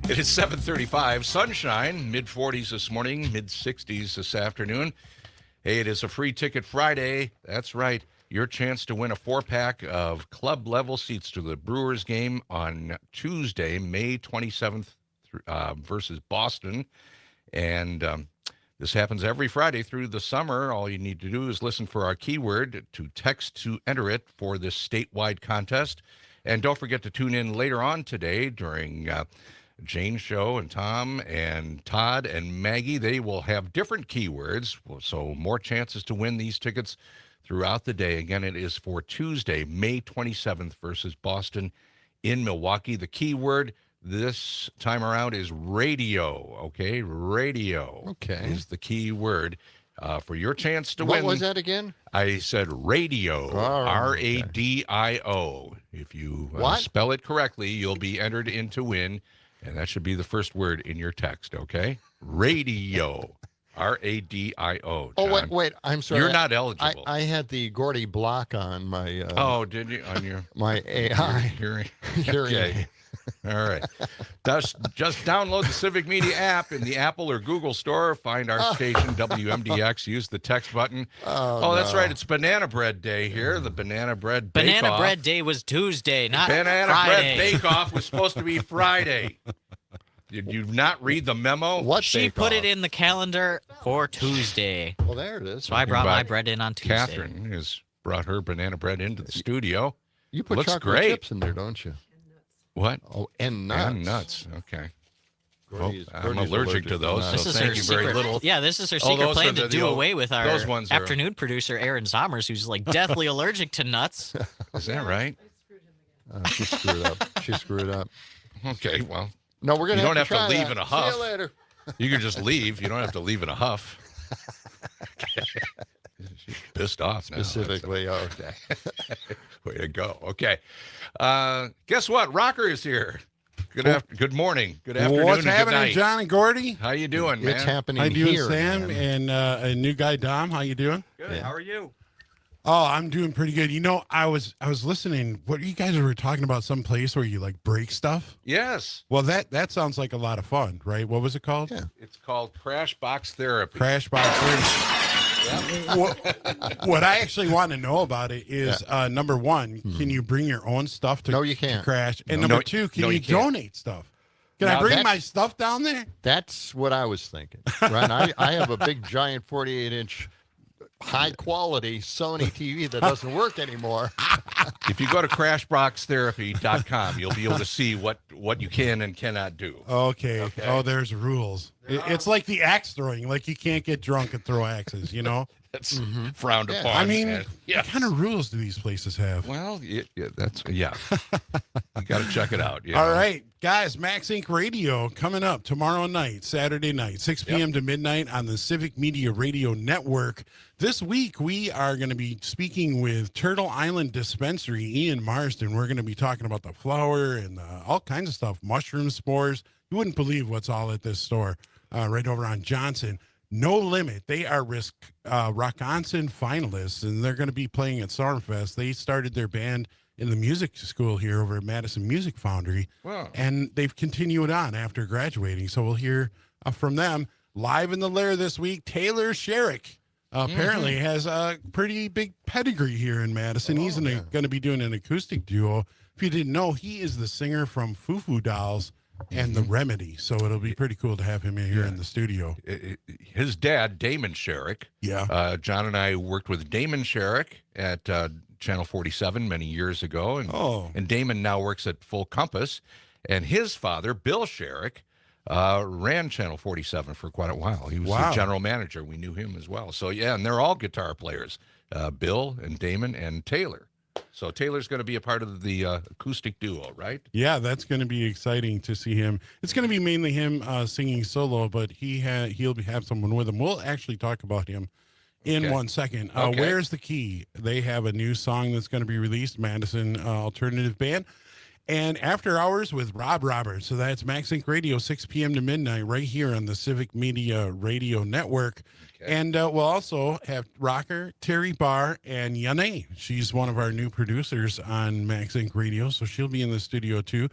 C: It is 7:35. Sunshine, mid-40s this morning, mid-60s this afternoon. Hey, it is a free ticket Friday. That's right. Your chance to win a 4-pack of club-level seats to the Brewers game on Tuesday, May 27th versus Boston. And this happens every Friday through the summer. All you need to do is listen for our keyword to text to enter it for this statewide contest. And don't forget to tune in later on today during Jane's show, and Tom and Todd and Maggie. They will have different keywords, so more chances to win these tickets throughout the day. Again, it is for Tuesday, May 27th versus Boston in Milwaukee. The keyword this time around is radio, okay? Radio is the key word for your chance to win.
B: What was that again?
C: I said radio, R-A-D-I-O. If you spell it correctly, you'll be entered in to win, and that should be the first word in your text, okay? Radio, R-A-D-I-O.
B: Oh, wait, I'm sorry.
C: You're not eligible.
B: I had the Gordy block on my...
C: oh, did you? On your...
B: My AI.
C: Hearing.
B: Okay.
C: All right. Just download the Civic Media app in the Apple or Google store. Find our station, WMDX. Use the text button. Oh, that's right. It's Banana Bread Day here. The Banana Bread Bake-Off.
E: Banana Bread Day was Tuesday, not
C: Banana
E: Friday.
C: Bread Bake-Off was supposed to be Friday. Did you not read the memo?
B: What
E: She put it in the calendar for Tuesday.
B: Well, there it is.
E: So I brought my bread in on Tuesday.
C: Catherine has brought her banana bread into the studio.
B: You put
C: Looks
B: chocolate
C: great.
B: chips in there, don't you?
C: What?
B: Oh, and nuts.
C: And nuts. Okay.
B: Gordy's
C: I'm allergic to those,
E: This
C: so
E: is
C: thank
E: her
C: you
E: secret,
C: very little.
E: Yeah, this is her
C: Oh,
E: secret
C: those
E: plan
C: are
E: to
C: the
E: do
C: old-
E: away with our
C: those ones are-
E: afternoon producer, Aaron Zommers, who's like deathly allergic to nuts.
C: Is that right?
B: She screwed up. She screwed up.
C: Okay, well.
B: No, we're gonna.
C: You don't have
B: try
C: to leave
B: that.
C: in a huff.
B: See you later.
C: You can just leave. You don't have to leave in a huff. She's pissed off now.
B: Specifically, okay.
C: Way to go. Okay. Guess what? Rökker is here. Good morning. Good afternoon.
O: What's
C: and good
O: happening,
C: night.
O: John and Gordy?
C: How you doing, man?
B: It's happening
O: How you doing,
B: here,
O: Sam?
B: man.
O: And new guy Dom, how you doing?
C: Good. How are you?
O: Oh, I'm doing pretty good. You know, I was listening. What you guys were talking about? Some place where you like break stuff?
C: Yes.
O: Well, that sounds like a lot of fun, right? What was it called?
B: Yeah.
C: It's called Crash Box Therapy.
O: Crash Box Therapy. What I actually want to know about it is number one, can you bring your own stuff to,
B: No, you can't.
O: to Crash? And
C: No.
O: number two, can
C: No,
O: you
C: you can't.
O: donate stuff? Can I
B: Now,
O: bring
B: that's-
O: my stuff down there?
B: That's what I was thinking. Right? I have a big, giant 48-inch, high-quality Sony TV that doesn't work anymore.
C: If you go to crashboxtherapy.com, you'll be able to see what you can and cannot do.
O: Okay. Oh, there's rules. It's like the axe throwing. Like you can't get drunk and throw axes, you know?
C: That's frowned upon.
O: I mean,
C: and-
O: what kind of rules do these places have?
C: Well, you got to check it out.
O: All right, guys, Max Inc. Radio coming up tomorrow night, Saturday night, 6 p.m. to midnight on the Civic Media Radio Network. This week, we are going to be speaking with Turtle Island Dispensary, Ian Marsden. We're going to be talking about the flower and all kinds of stuff, mushroom spores. You wouldn't believe what's all at this store right over on Johnson. No Limit. They are Rockonson finalists, and they're going to be playing at Summerfest. They started their band in the music school here over at Madison Music Foundry, and they've continued on after graduating. So we'll hear from them live in the lair this week. Taylor Sherrick apparently has a pretty big pedigree here in Madison. He's going to be doing an acoustic duo. If you didn't know, he is the singer from Foo Foo Dolls and The Remedy. So it'll be pretty cool to have him in here in the studio.
C: His dad, Damon Sherrick.
O: Yeah.
C: John and I worked with Damon Sherrick at Channel 47 many years ago. And Damon now works at Full Compass. And his father, Bill Sherrick, ran Channel 47 for quite a while. He was the general manager. We knew him as well. So, yeah, and they're all guitar players, Bill and Damon and Taylor. So Taylor's going to be a part of the acoustic duo, right?
O: Yeah, that's going to be exciting to see him. It's going to be mainly him singing solo, but he'll have someone with him. We'll actually talk about him in 1 second. Where's the Key? They have a new song that's going to be released, Madison Alternative Band. And After Hours with Rob Roberts. So that's Max Inc. Radio, 6 p.m. to midnight, right here on the Civic Media Radio Network. Okay. And we'll also have Rökker, Terry Barr, and Yanae. She's one of our new producers on Max Inc. Radio, so she'll be in the studio too.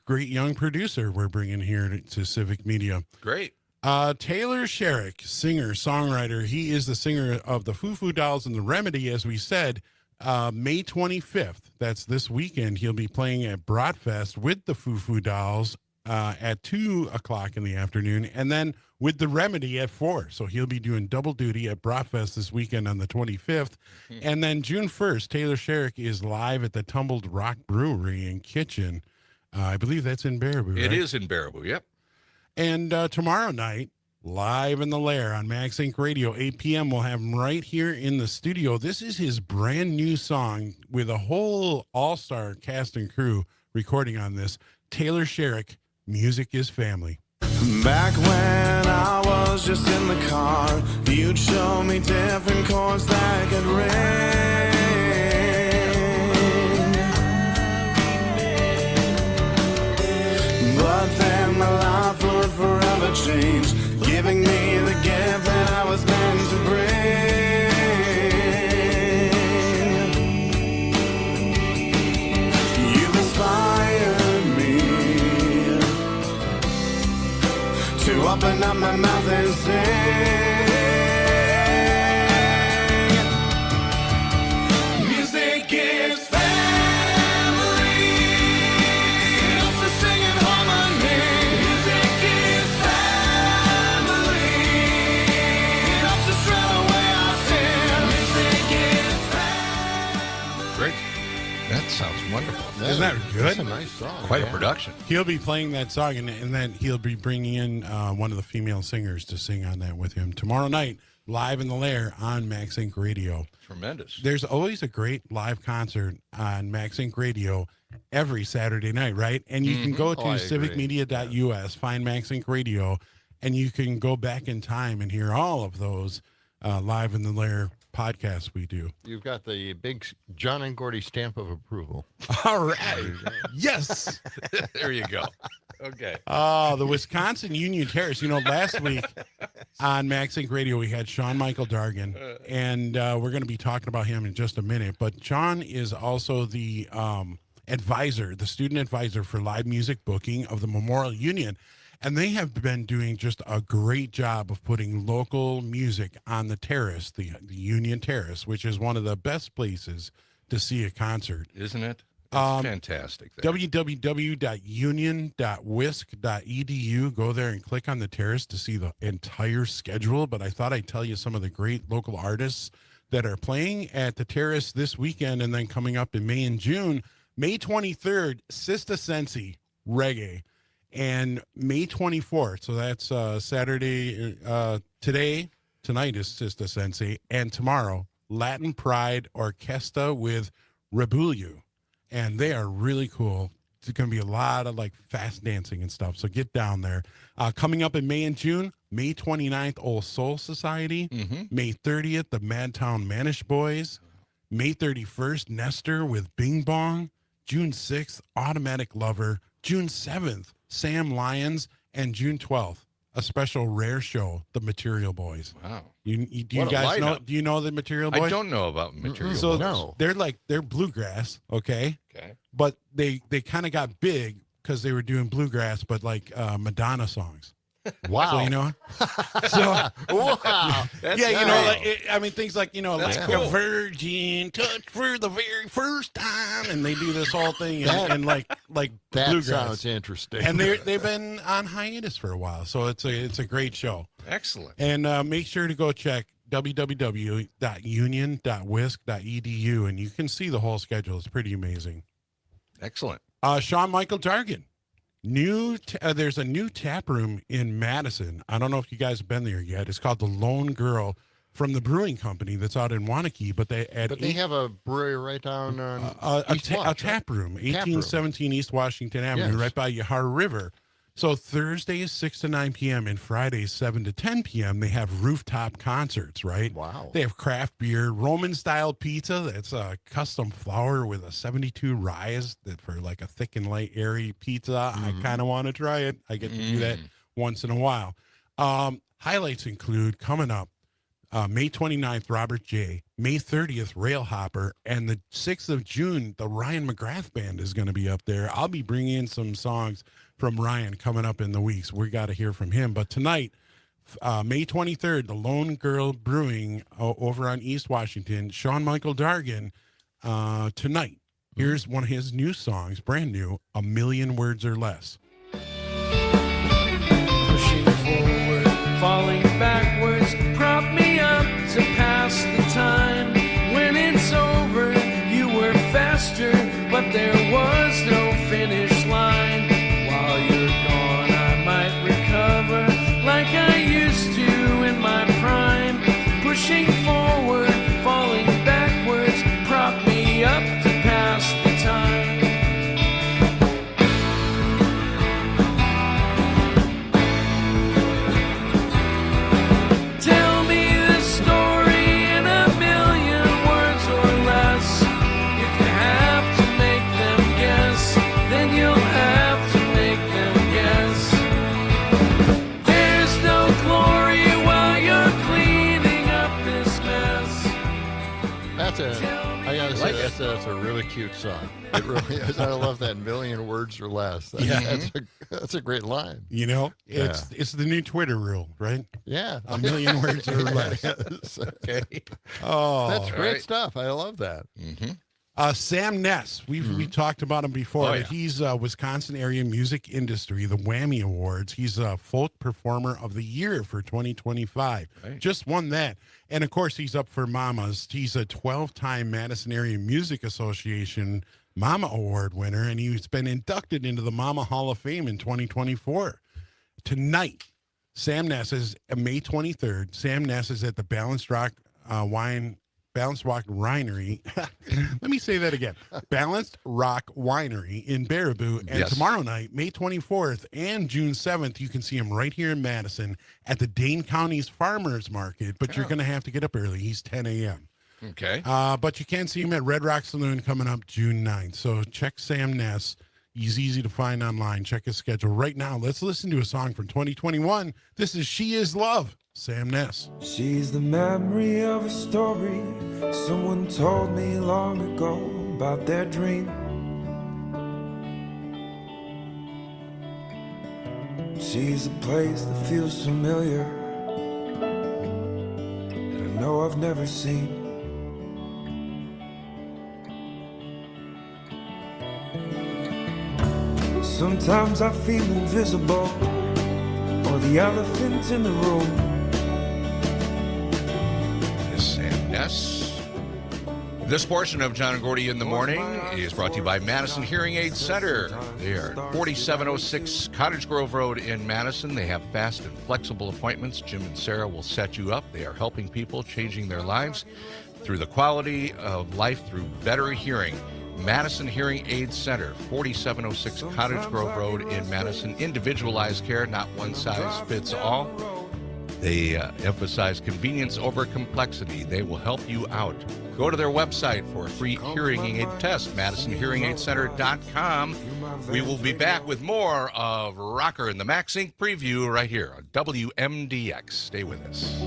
O: Great young producer we're bringing here to Civic Media.
C: Great.
O: Taylor Sherrick, singer, songwriter. He is the singer of the Foo Foo Dolls and the Remedy, as we said. May 25th, that's this weekend, he'll be playing at Broadfest with the Foo Foo Dolls at 2 o'clock in the afternoon, and then with the Remedy at 4. So he'll be doing double duty at Broadfest this weekend on the 25th. And then June 1st, Taylor Sherrick is live at the Tumbled Rock Brewery in Kitchen. I believe that's in Baraboo,
C: It
O: right?
C: is in Baraboo, yep.
O: And tomorrow night, live in the Lair on Max Inc. Radio, 8 p.m. We'll have him right here in the studio. This is his brand new song with a whole all-star cast and crew recording on this. Taylor Sherrick, Music is Family.
P: Back when I was just in the car, you'd show me different chords that could ring. But then my life would forever change, giving me the gift that I was meant to bring. You've inspired me to open up my mouth and sing. Music is family. It's a singing harmony. Music is family. It helps us drown away our sin. Music is
C: Great. That sounds wonderful.
O: Isn't that good?
B: That's a nice song.
C: Quite a
B: yeah.
C: production.
O: He'll be playing that song, and then he'll be bringing in one of the female singers to sing on that with him tomorrow night, live in the Lair on Max Inc. Radio.
C: Tremendous.
O: There's always a great live concert on Max Inc. Radio every Saturday night, right? And you can go to
B: Oh, I agree.
O: civicmedia.us, find Max Inc. Radio, and you can go back in time and hear all of those live in the Lair podcasts we do.
B: You've got the big John and Gordy stamp of approval.
O: All right. Yes.
C: There you go. Okay.
O: Oh, the Wisconsin Union Terrace. You know, last week on Max Inc. Radio, we had Sean Michael Dargan, and we're going to be talking about him in just a minute. But Sean is also the advisor, the student advisor for live music booking of the Memorial Union. And they have been doing just a great job of putting local music on the terrace, the Union Terrace, which is one of the best places to see a concert.
C: Isn't it? It's fantastic. There.
O: www.union.wisc.edu. Go there and click on the terrace to see the entire schedule. But I thought I'd tell you some of the great local artists that are playing at the terrace this weekend and then coming up in May and June. May 23rd, Sista Sensi, reggae. And May 24th, so that's Saturday, tonight is Sista Sensi, and tomorrow, Latin Pride Orchestra with Rebulliu. And they are really cool. It's going to be a lot of like fast dancing and stuff, so get down there. Coming up in May and June, May 29th, Old Soul Society. May 30th, the Madtown Manish Boys. May 31st, Nestor with Bing Bong. June 6th, Automatic Lover. June 7th, Sam Lyons, and June 12th, a special rare show, the Material Boys.
C: Wow.
O: Do you guys know? Do you know the Material Boys?
C: I don't know about Material
O: So
C: Boys.
O: they're bluegrass, okay?
C: Okay.
O: But they kind of got big because they were doing bluegrass, but like Madonna songs.
B: Wow.
O: So, you know,
B: wow.
O: Yeah, you know, like, things like, you know,
C: That's
O: like
C: cool.
O: a virgin touch for the very first time, and they do this whole thing and like
B: That
O: bluegrass.
B: sounds interesting.
O: And they've been on hiatus for a while, so it's a great show.
C: Excellent.
O: And make sure to go check www.union.wisc.edu, and you can see the whole schedule. It's pretty amazing.
C: Excellent.
O: Sean Michael Dargan. There's a new tap room in Madison. I don't know if you guys have been there yet. It's called the Lone Girl from the brewing company that's out in Wanakee. But they
B: have a brewery right down on
O: a tap room, 1817 East Washington Avenue,
B: Yes.
O: right by Yahar River. So Thursday is 6 to 9 p.m. and Friday is 7 to 10 p.m. They have rooftop concerts, right?
B: Wow.
O: They have craft beer, Roman-style pizza. That's a custom flour with a 72 rise that for like a thick and light, airy pizza. I kind of want to try it. I get to do that once in a while. Highlights include coming up May 29th, Robert J. May 30th, Rail Hopper. And the 6th of June, the Ryan McGrath Band is going to be up there. I'll be bringing in some songs from Ryan coming up in the weeks. We got to hear from him. But tonight, May 23rd, the Lone Girl Brewing over on East Washington, Sean Michael Dargan, tonight. Here's one of his new songs, brand new, A Million Words or Less.
P: Pushing forward, falling backwards, prop me up to pass the time. When it's over, you were faster, but there was no finish line. While you're gone, I might recover like I used to in my prime. Pushing forward, falling backwards, prop me up to pass the time. Tell me the story in a million words or less. If you have to make them guess, then you'll have to make them guess. There's no glory while you're cleaning up this mess.
B: I gotta say, that's a really cute song. It really is. I love that, million words or less. That's a great line.
O: You know, it's the new Twitter rule, right?
B: Yeah.
O: A million words or less.
B: Yes. Okay.
O: Oh,
B: That's great stuff. I love that.
O: Sam Ness, we talked about him before. But he's Wisconsin Area Music Industry, the Whammy Awards. He's a Folk Performer of the Year for 2025. Just won that. And, of course, he's up for Mamas. He's a 12-time Madison Area Music Association Mama Award winner, and he's been inducted into the Mama Hall of Fame in 2024. Tonight, Sam Ness is May 23rd. Sam Ness is at the Balanced Rock Winery. Let me say that again. Balanced Rock Winery in Baraboo. And tomorrow night, May 24th and June 7th, you can see him right here in Madison at the Dane County's Farmers Market. But you're going to have to get up early. He's 10 a.m.
C: Okay.
O: But you can see him at Red Rock Saloon coming up June 9th. So check Sam Ness. He's easy to find online. Check his schedule right now. Let's listen to a song from 2021. This is She Is Love, Sam Ness.
P: She's the memory of a story someone told me long ago about their dream. She's a place that feels familiar and I know I've never seen. Sometimes I feel invisible, or the elephant in the room.
C: Sam Ness. This portion of John and Gordy in the Morning is brought to you by Madison Hearing Aid Center. They are 4706 Cottage Grove Road in Madison. They have fast and flexible appointments. Jim and Sarah will set you up. They are helping people, changing their lives through the quality of life through better hearing. Madison Hearing Aid Center, 4706 Cottage Grove Road in Madison. Individualized care, not one size fits all. They emphasize convenience over complexity. They will help you out. Go to their website for a free hearing aid test, MadisonHearingAidCenter.com. We will be back with more of Rökker and the Max Inc. preview right here on WMDX. Stay with us.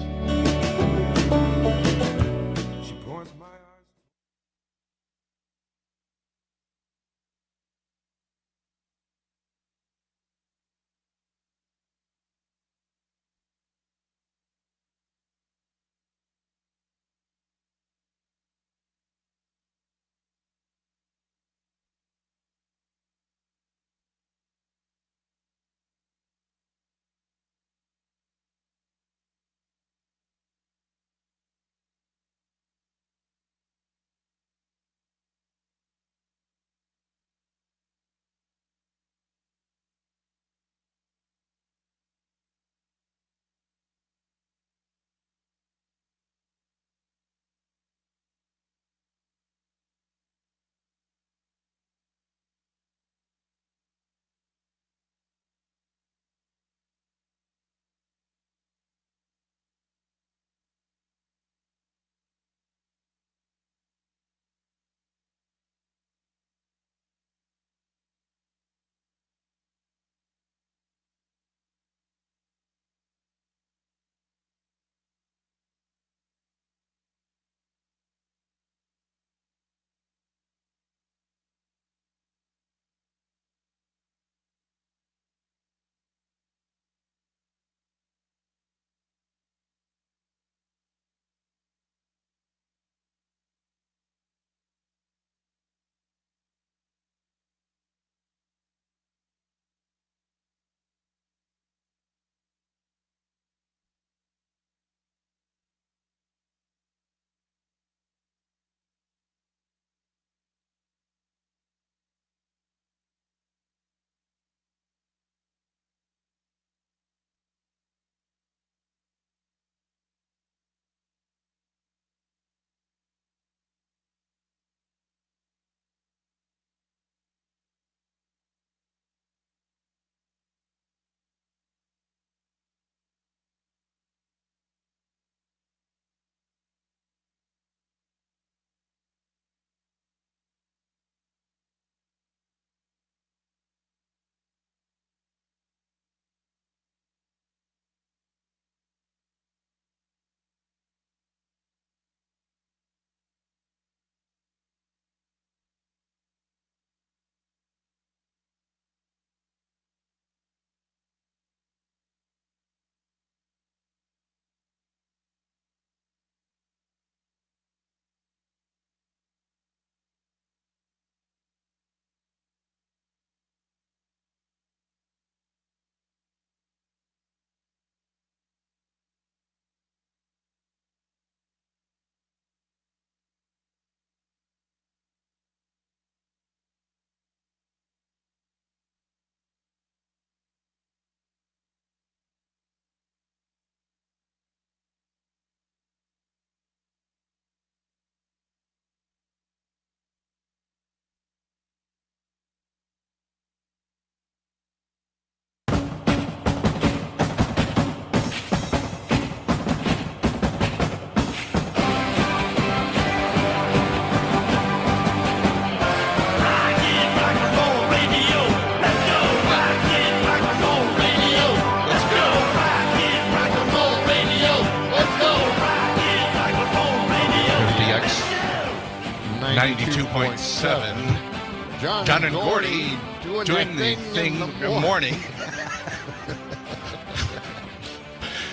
B: WMDX
C: 92.7. John and Gordy doing the thing in the morning.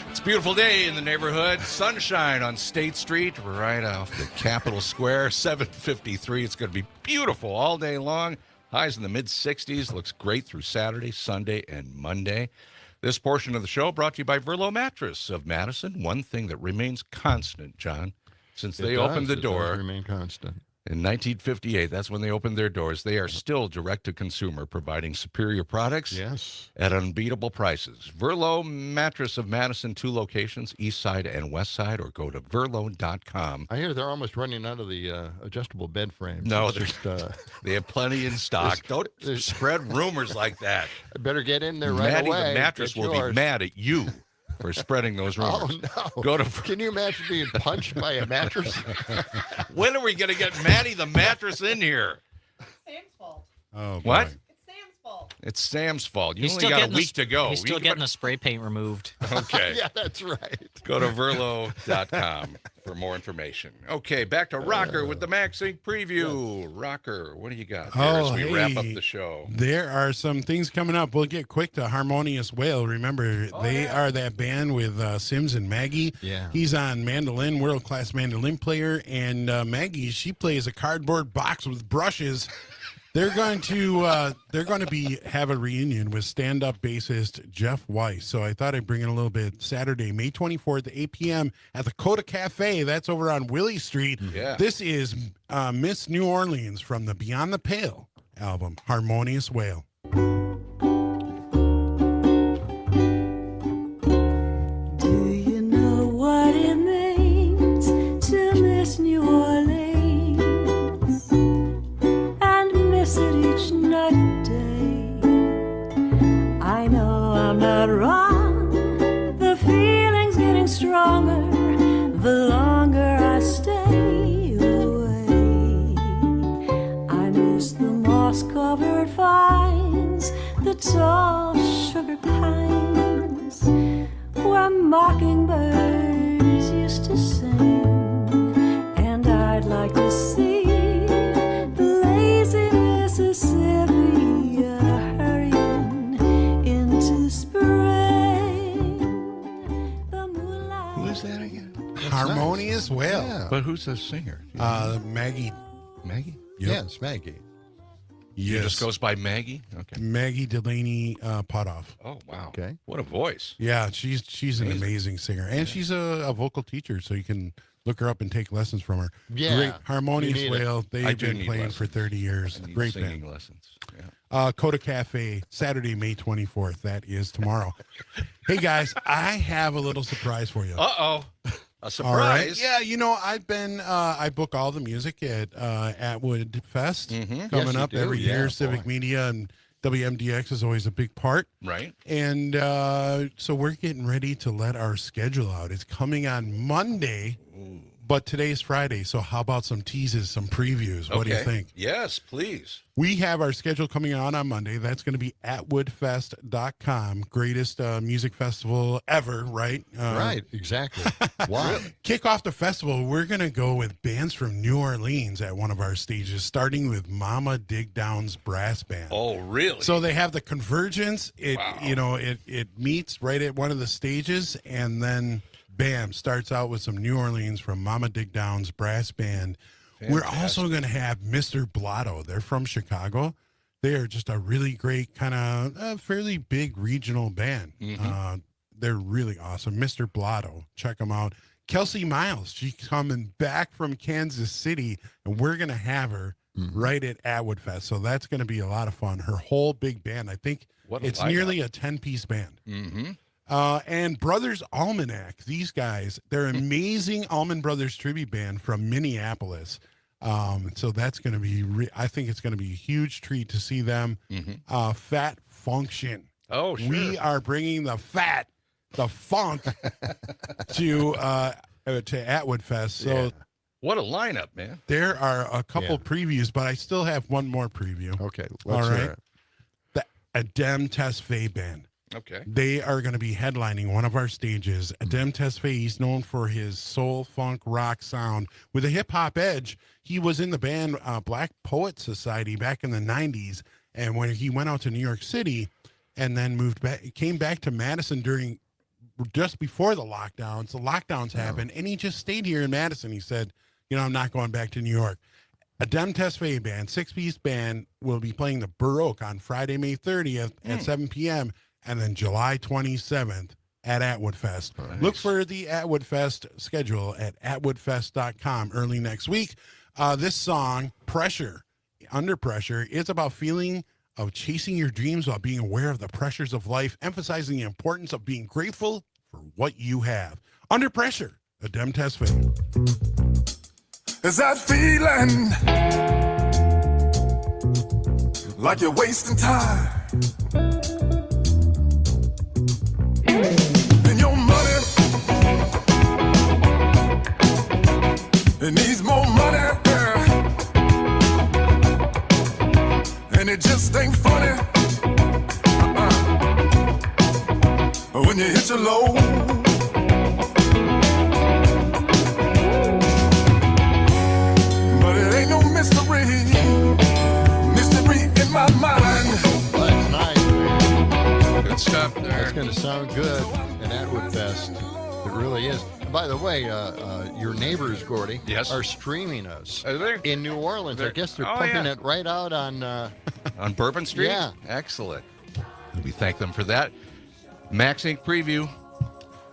C: It's a beautiful day in the neighborhood. Sunshine on State Street, right off the Capitol Square. 7:53. It's going to be beautiful all day long. Highs in the mid-60s. Looks great through Saturday, Sunday, and Monday. This portion of the show brought to you by Verlo Mattress of Madison. One thing that remains constant, John, since they opened the door.
B: It does remain constant.
C: In 1958, that's when they opened their doors. They are still direct-to-consumer, providing superior products at unbeatable prices. Verlo Mattress of Madison, 2 locations, East Side and West Side, or go to verlo.com.
B: I hear they're almost running out of the adjustable bed frames.
C: No,
B: they
C: have plenty in stock. Don't spread rumors like that.
B: I better get in there right away.
C: Maddie the mattress will be mad at you for spreading those rumors.
B: Oh, no.
C: Go to.
B: Can you imagine being punched by a mattress?
C: When are we going to get Maddie the mattress in here?
F: Sam's fault.
O: Oh, boy.
C: What?
F: It's Sam's fault.
C: It's Sam's fault. You
E: He's
C: only
E: still
C: got a week to go.
E: He's still getting the spray paint removed.
C: Okay.
B: Yeah, that's right.
C: Go to verlo.com for more information. Okay, back to Rökker with the MaxInc preview. Rökker, what do you got there as we wrap up the show?
O: There are some things coming up. We'll get quick to Harmonious Whale. Remember, they are that band with Sims and Maggie.
B: Yeah.
O: He's on mandolin, world-class mandolin player, and Maggie, she plays a cardboard box with brushes. They're going to have a reunion with stand-up bassist Jeff Weiss. So I thought I'd bring in a little bit. Saturday, May 24th, 8 p.m. at the Coda Cafe. That's over on Willie Street.
C: Yeah.
O: This is Miss New Orleans from the Beyond the Pale album, Harmonious Whale.
D: Do you know what it means to miss New Orleans and miss it each night and day? I know I'm not wrong. The feeling's getting stronger the longer I stay away. I miss the moss-covered vines, the tall sugar pines, where mockingbirds used to sing. And I'd like to see the lazy Mississippi hurrying into spring. The moonlight.
C: Who is that again?
O: Harmonious Whale.
B: Yeah.
C: But who's the singer?
O: Maggie.
C: Maggie?
O: Yep.
B: Yes, Maggie.
C: It just goes by Maggie? Okay.
O: Maggie Delaney Potoff.
C: Oh, wow.
B: Okay.
C: What a voice.
O: Yeah, she's an amazing singer. And she's a vocal teacher, so you can look her up and take lessons from her.
B: Yeah,
O: Great. Harmonious
B: you need
O: Whale.
C: I
O: They've
C: do
O: been
C: need
O: playing
C: lessons.
O: for 30 years.
C: I need
O: Great
C: singing
O: band.
C: lessons. Yeah.
O: Coda Cafe, Saturday, May 24th. That is tomorrow. Hey, guys, I have a little surprise for you.
C: Uh-oh. A surprise?
O: All right. Yeah, you know, I've been, I book all the music at Atwood Fest
C: Mhm.
O: coming
B: Yes, you
O: up
B: do.
O: every year.
B: Yeah,
O: Civic
B: boy.
O: Media and WMDX is always a big part.
C: Right.
O: And so we're getting ready to let our schedule out. It's coming on Monday, but today's Friday. So how about some teases, some previews? What do you think?
C: Yes, please.
O: We have our schedule coming on Monday. That's going to be at woodfest.com. Greatest music festival ever, right?
B: Right, exactly. Wow.
O: Kick off the festival, we're going to go with bands from New Orleans at one of our stages, starting with Mama Dig Down's brass band.
C: Oh, really?
O: So they have the Convergence. It
C: Wow.
O: it meets right at one of the stages, and then bam, starts out with some New Orleans from Mama Dig Down's brass band. We're also going to have Mr. Blotto. They're from Chicago. They are just a really great kind of fairly big regional band. They're really awesome. Mr. Blotto, check them out. Kelsey Miles, she's coming back from Kansas City, and we're going to have her right at Atwood Fest. So that's going to be a lot of fun. Her whole big band, I think it's nearly a 10-piece band.
C: Mm-hmm.
O: And Brothers Almanac, these guys, they're amazing Allman Brothers tribute band from Minneapolis. So that's going to be, I think it's going to be a huge treat to see them. Fat Function.
C: Oh, sure.
O: We are bringing the funk to Atwood Fest. So
C: Yeah. What a lineup, man.
O: there are a couple previews, but I still have one more preview.
B: Okay,
O: All
B: let's
O: right.
B: hear it.
O: The Adem Tesfaye band.
C: Okay.
O: They are going to be headlining one of our stages. Adem Tesfaye is known for his soul, funk, rock sound with a hip-hop edge. He was in the band Black Poet Society back in the 90s, and when he went out to New York City and then moved back, came back to Madison during just before the lockdowns. The lockdowns happened, and he just stayed here in Madison. He said, I'm not going back to New York. Adem Tesfaye Band, 6-piece band, will be playing the Baroque on Friday, May 30th at 7 p.m., and then July 27th at Atwood Fest. Nice. Look for the Atwood Fest schedule at atwoodfest.com early next week. This song, Pressure, Under Pressure, is about feeling of chasing your dreams while being aware of the pressures of life, emphasizing the importance of being grateful for what you have. Under Pressure, Adem Tesfaye.
R: Is that feeling like you're wasting time? And your money, it needs more money, and it just ain't funny when you hit your low. But it ain't no mystery in my mind.
B: That's nice, man.
C: Good stuff there.
B: That's going to sound good at Atwood Fest. It really is. By the way, your neighbors, Gordy, are streaming us in New Orleans. I guess they're pumping it right out on
C: on Bourbon Street.
B: Yeah,
C: excellent. We thank them for that. Max Inc. preview.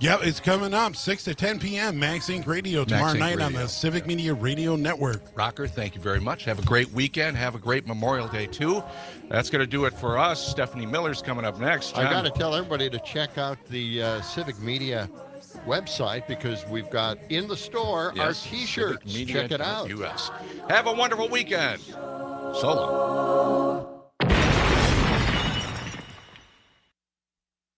O: Yep, it's coming up 6 to 10 p.m. Max Inc. Radio tomorrow night on the Civic Media Radio Network.
C: Rökker, thank you very much. Have a great weekend. Have a great Memorial Day, too. That's going to do it for us. Stephanie Miller's coming up next. John.
B: I got to tell everybody to check out the Civic Media website because we've got in the store our T-shirts. Check it out.
C: US. Have a wonderful weekend. So long.